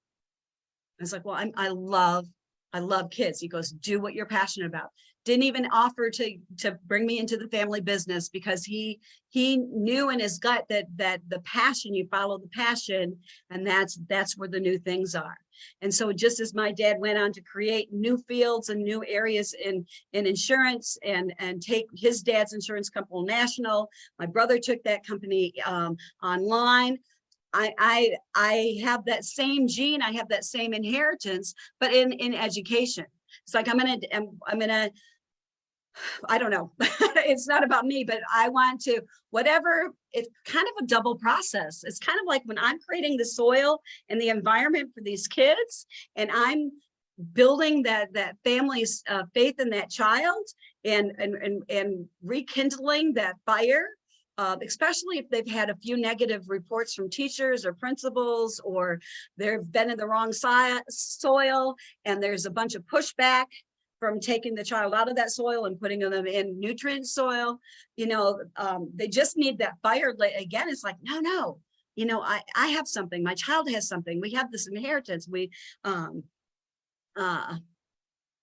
I was like, well, I love kids. He goes, do what you're passionate about. Didn't even offer to bring me into the family business, because he knew in his gut that the passion, you follow the passion, and that's where the new things are. And so just as my dad went on to create new fields and new areas in insurance and take his dad's insurance company national, my brother took that company online. I have that same gene, I have that same inheritance, but in education. It's like I'm gonna I don't know. It's not about me, but I want to, whatever, it's kind of a double process. It's kind of like when I'm creating the soil and the environment for these kids, and I'm building that family's faith in that child, and rekindling that fire, especially if they've had a few negative reports from teachers or principals, or they've been in the wrong soil, and there's a bunch of pushback from taking the child out of that soil and putting them in nutrient soil. They just need that fire. Again, it's like, no, I have something, my child has something, we have this inheritance.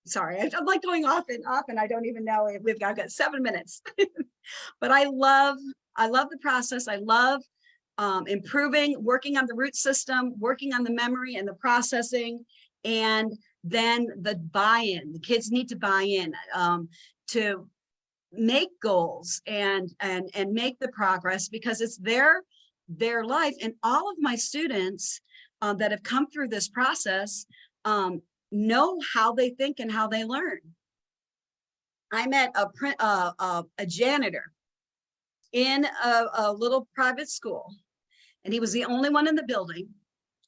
Sorry, I'm like going off and I don't even know. I've got 7 minutes. But I love the process. I love improving, working on the root system, working on the memory and the processing, and then the buy-in. The kids need to buy in to make goals and make the progress, because it's their life. And all of my students that have come through this process know how they think and how they learn. I met a janitor in a little private school, and he was the only one in the building.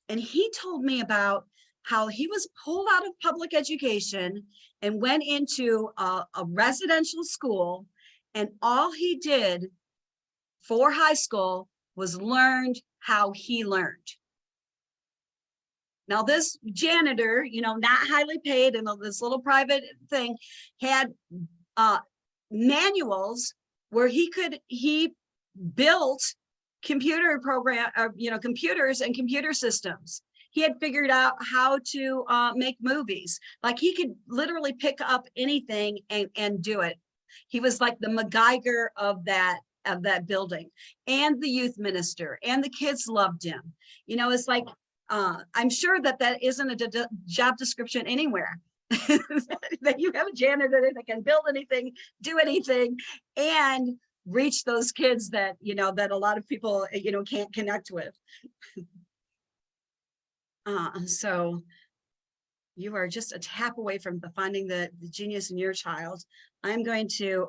And he told me about how he was pulled out of public education and went into a residential school, and all he did for high school was learned how he learned. Now, this janitor, not highly paid in this little private thing, had manuals where he built computer program, computers and computer systems. He had figured out how to make movies. Like, he could literally pick up anything and do it. He was like the MacGyver of that building, and the youth minister, and the kids loved him. It's like, I'm sure that isn't a job description anywhere, that you have a janitor that can build anything, do anything, and reach those kids that, that a lot of people, can't connect with. So you are just a tap away from finding the genius in your child. I'm going to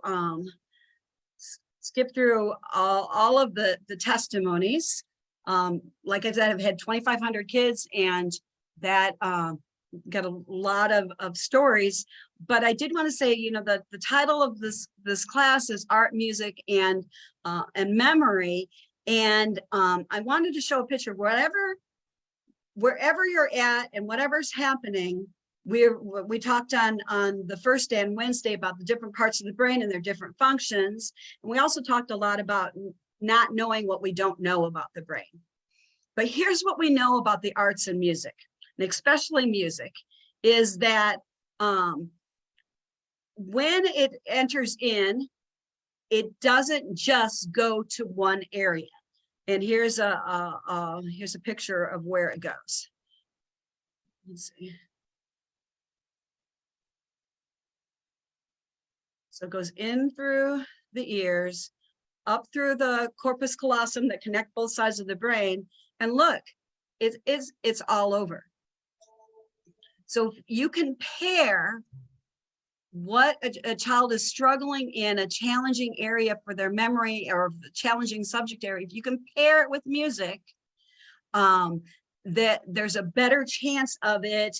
skip through all of the testimonies. Like I said, I've had 2,500 kids, and that got a lot of stories. But I did want to say, the title of this class is Art, Music, and Memory. And I wanted to show a picture of wherever you're at and whatever's happening. We talked on the first day on Wednesday about the different parts of the brain and their different functions. And we also talked a lot about not knowing what we don't know about the brain. But here's what we know about the arts and music, and especially music, is that when it enters in, it doesn't just go to one area. And here's a picture of where it goes. Let's see. So it goes in through the ears, up through the corpus callosum that connect both sides of the brain. And look, it's all over. So you compare what a child is struggling in a challenging area for their memory or challenging subject area. If you compare it with music, that there's a better chance of it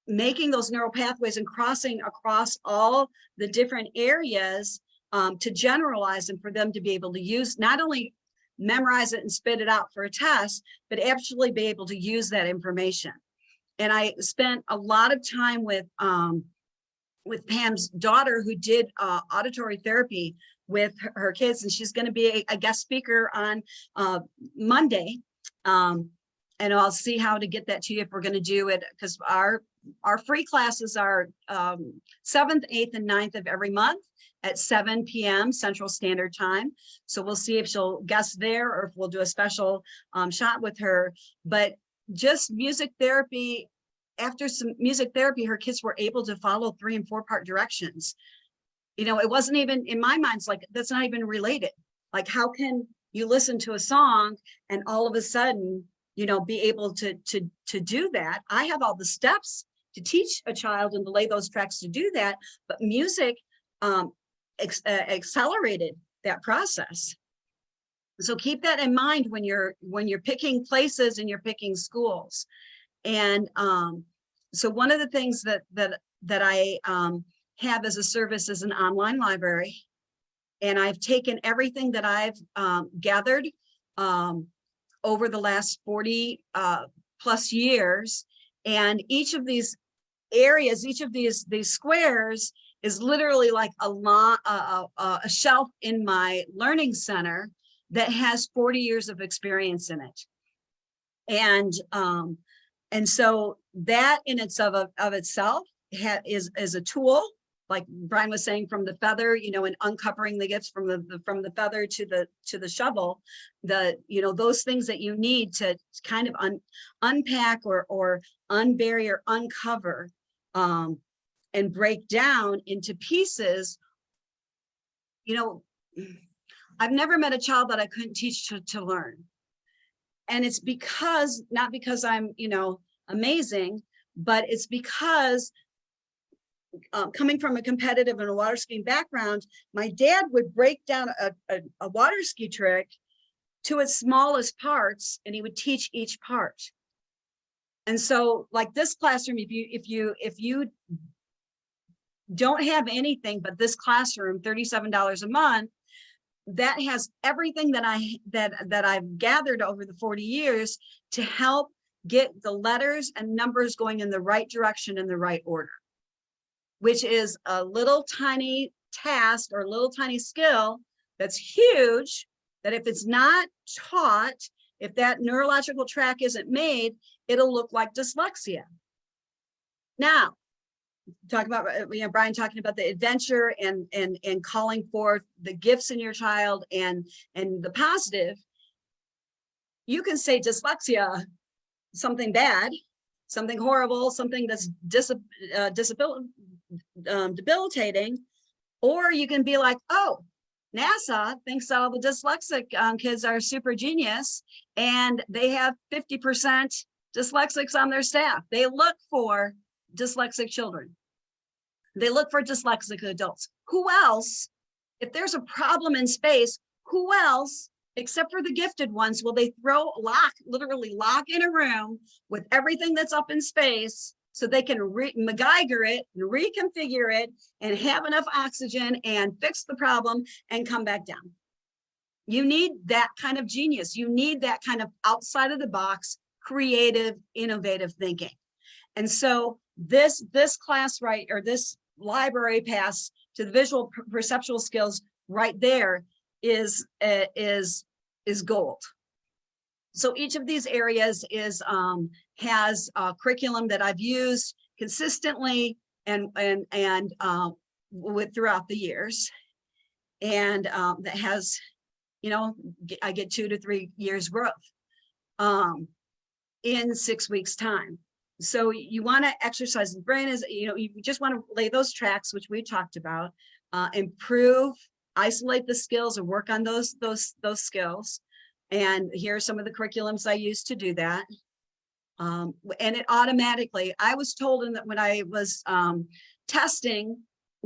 making those neural pathways and crossing across all the different areas to generalize and for them to be able to use, not only memorize it and spit it out for a test, but actually be able to use that information. And I spent a lot of time with Pam's daughter, who did auditory therapy with her kids, and she's going to be a guest speaker on Monday. And I'll see how to get that to you if we're going to do it, because our free classes are 7th, 8th, and 9th of every month at 7 p.m. Central Standard Time. So we'll see if she'll guest there or if we'll do a special shot with her. But just music therapy, after some music therapy, her kids were able to follow 3- and 4-part directions. It wasn't even, in my mind, it's like, that's not even related. Like, how can you listen to a song and all of a sudden, be able to do that? I have all the steps to teach a child and to lay those tracks to do that, but music accelerated that process. So keep that in mind when you're picking places and you're picking schools. And so one of the things that I have as a service is an online library, and I've taken everything that I've gathered over the last 40 plus years, and each of these areas, each of these squares is literally like a shelf in my learning center that has 40 years of experience in it. And so that in itself is a tool, like Brian was saying, from the feather, and uncovering the gifts from the feather to the shovel, those things that you need to kind of unpack or unbury or uncover and break down into pieces. I've never met a child that I couldn't teach to learn. And it's not because I'm, amazing, but it's because coming from a competitive and a water skiing background, my dad would break down a water ski trick to its smallest parts, and he would teach each part. And so, like this classroom, if you don't have anything but this classroom, $37 a month, that has everything that I've gathered over the 40 years to help get the letters and numbers going in the right direction in the right order, which is a little tiny task or a little tiny skill that's huge, that if it's not taught, if that neurological track isn't made, it'll look like dyslexia. Now, talk about, Brian talking about the adventure and calling forth the gifts in your child and the positive. You can say dyslexia, something bad, something horrible, something that's debilitating, or you can be like, oh, NASA thinks that all the dyslexic kids are super genius, and they have 50% dyslexics on their staff. They look for dyslexic children. They look for dyslexic adults. Who else, if there's a problem in space, who else, except for the gifted ones, will they literally lock in a room with everything that's up in space so they can MacGyver it, reconfigure it, and have enough oxygen and fix the problem and come back down? You need that kind of genius. You need that kind of outside of the box, creative, innovative thinking. And so this class, right, or this library pass to the visual perceptual skills right there is gold. So each of these areas has a curriculum that I've used consistently and with throughout the years, and that has, you know, I get 2 to 3 years growth in 6 weeks time. So you want to exercise the brain, is, you know, you just want to lay those tracks, which we talked about, improve, isolate the skills and work on those skills. And here are some of the curriculums I use to do that. And it automatically, I was told that when I was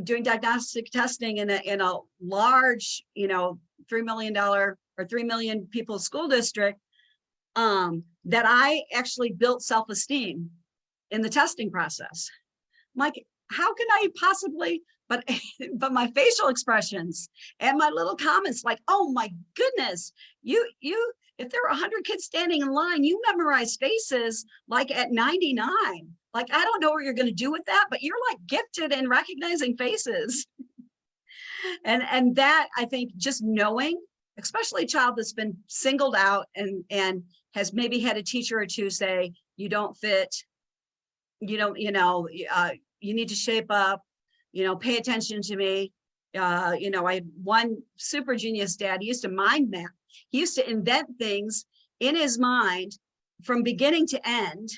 doing diagnostic testing in a large, you know, $3 million or 3 million people school district, that I actually built self-esteem in the testing process. I'm like, how can I possibly, but my facial expressions and my little comments, like, oh my goodness, you, if there were 100 kids standing in line, you memorize faces like at 99. Like, I don't know what you're going to do with that, but you're like gifted in recognizing faces. And that, I think, just knowing, especially a child that's been singled out and has maybe had a teacher or two say, you don't fit, you don't, you know, you need to shape up, you know, pay attention to me. You know, I had one super genius dad. He used to mind map. He used to invent things in his mind from beginning to end,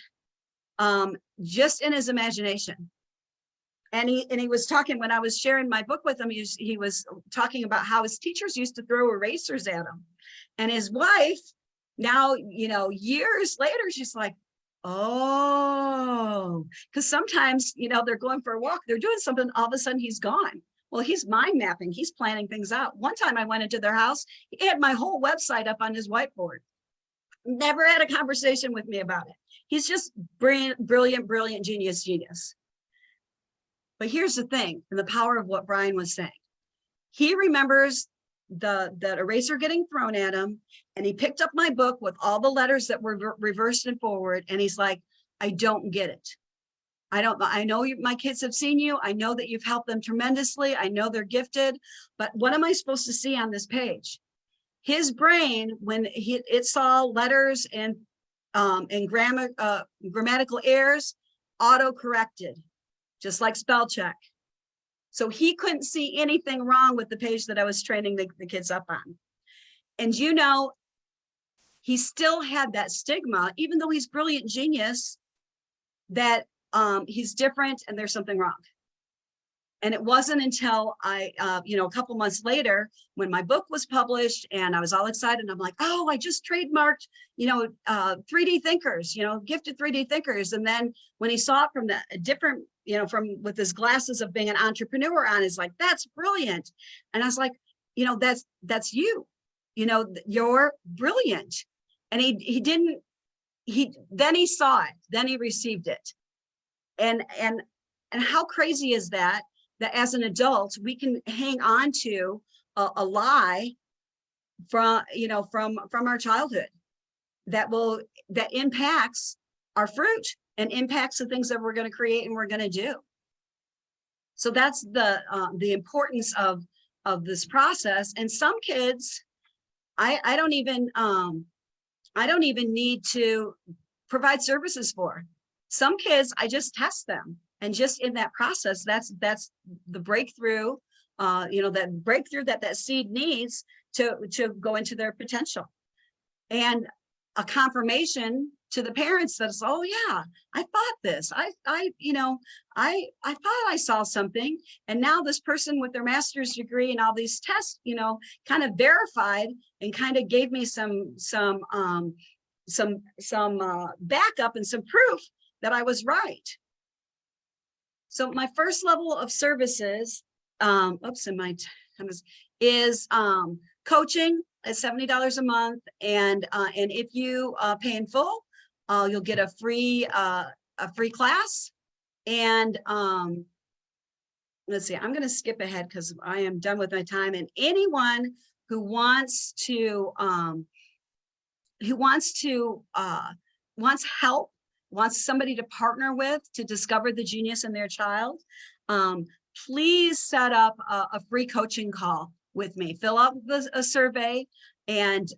just in his imagination. And he was talking, when I was sharing my book with him, he was talking about how his teachers used to throw erasers at him. And his wife, now, you know, years later, she's like, oh, because sometimes, you know, they're going for a walk, they're doing something, all of a sudden he's gone. Well, he's mind mapping, he's planning things out. One time I went into their house, he had my whole website up on his whiteboard. Never had a conversation with me about it. He's just brilliant, genius. But here's the thing, and the power of what Brian was saying. He remembers that eraser getting thrown at him, and he picked up my book with all the letters that were reversed and forward, and he's like, I don't get it. I know my kids have seen you. I know that you've helped them tremendously. I know they're gifted, but what am I supposed to see on this page? His brain, when it saw letters and grammatical errors, auto-corrected, just like spell check. So he couldn't see anything wrong with the page that I was training the kids up on. And you know, he still had that stigma, even though he's brilliant genius, that he's different and there's something wrong. And it wasn't until you know, a couple months later, when my book was published and I was all excited, and I'm like, oh, I just trademarked, you know, 3D thinkers, you know, gifted 3D thinkers. And then when he saw it from the different, you know, from with his glasses of being an entrepreneur on, he's like, that's brilliant. And I was like, you know, that's you, you know, you're brilliant. And then he saw it, then he received it. And how crazy is that as an adult, we can hang on to a lie from, you know, from our childhood that impacts our fruit and impacts the things that we're going to create and we're going to do. So that's the importance of this process. And some kids, I don't even need to provide services for. Some kids, I just test them. And just in that process, that's the breakthrough, you know, that breakthrough that seed needs to go into their potential. And a confirmation to the parents that's, oh yeah, I thought this, you know, I thought I saw something, and now this person with their master's degree and all these tests, you know, kind of verified and kind of gave me some backup and some proof that I was right. So my first level of services, is coaching at $70 a month, and if you pay in full, you'll get a free class. And let's see, I'm going to skip ahead because I am done with my time. And anyone who wants help, wants somebody to partner with to discover the genius in their child, please set up a free coaching call with me. Fill out a survey and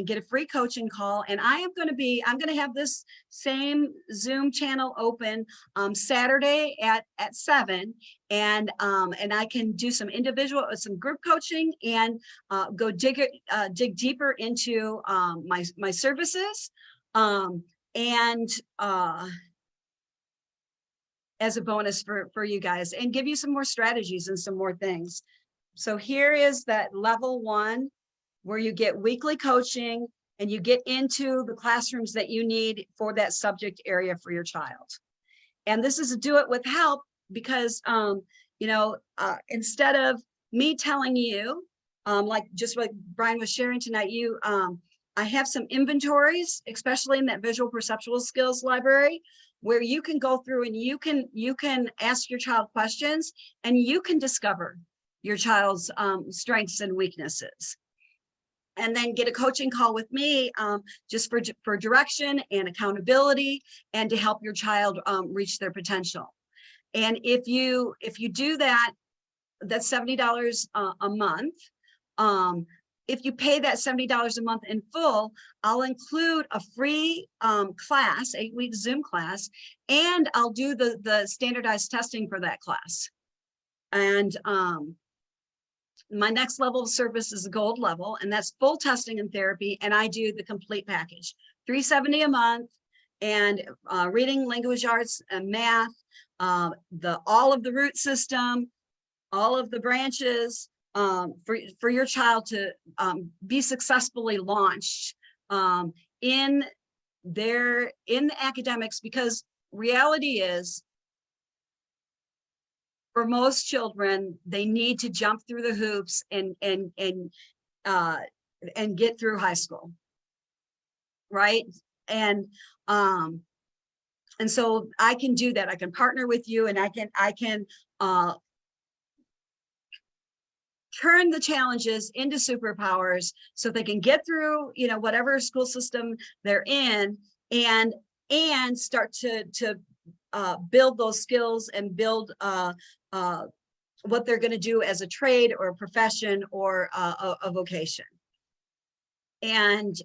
get a free coaching call. And I'm going to have this same Zoom channel open Saturday at 7, and I can do some individual, some group coaching, and go dig deeper into my services, and as a bonus for you guys, and give you some more strategies and some more things. So here is that level 1, where you get weekly coaching and you get into the classrooms that you need for that subject area for your child. And this is a do it with help, because you know, instead of me telling you, like just what Brian was sharing tonight, I have some inventories, especially in that visual perceptual skills library, where you can go through and you can ask your child questions, and you can discover your child's strengths and weaknesses. And then get a coaching call with me, just for direction and accountability, and to help your child reach their potential. And if you do that, that's $70 a month. If you pay that $70 a month in full, I'll include a free class, 8-week Zoom class, and I'll do the standardized testing for that class. And my next level of service is a gold level, and that's full testing and therapy, and I do the complete package, $370 a month, and reading, language arts, and math, all of the root system, all of the branches, for your child to be successfully launched in the academics, because reality is, for most children, they need to jump through the hoops and get through high school, right? And so I can do that. I can partner with you, and I can turn the challenges into superpowers, so they can get through, you know, whatever school system they're in, and start to build those skills and build what they're going to do as a trade or a profession or a vocation. And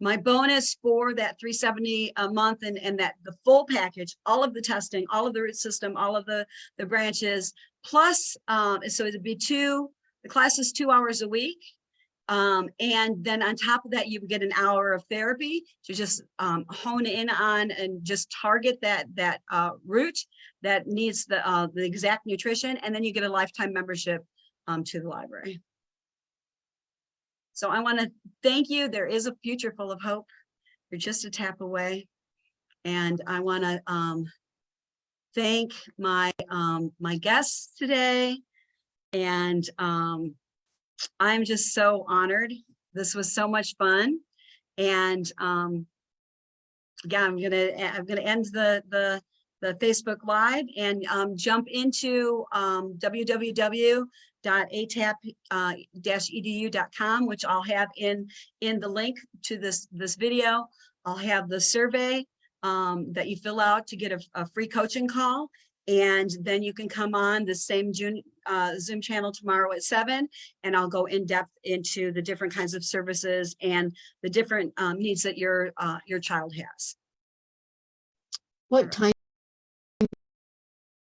my bonus for that $370 a month, and that the full package, all of the testing, all of the root system, all of the branches, plus so it'd be the class is 2 hours a week. And then on top of that, you get an hour of therapy to just hone in on and just target that root that needs the exact nutrition. And then you get a lifetime membership to the library. So I want to thank you. There is a future full of hope. You're just a tap away. And I want to thank my guests today. And I'm just so honored. This was so much fun. And yeah, I'm gonna end the Facebook Live and jump into www.atap-edu.com, which I'll have in the link to this video. I'll have the survey that you fill out to get a free coaching call. And then you can come on the same Zoom channel tomorrow at 7, and I'll go in depth into the different kinds of services and the different needs that your child has. What time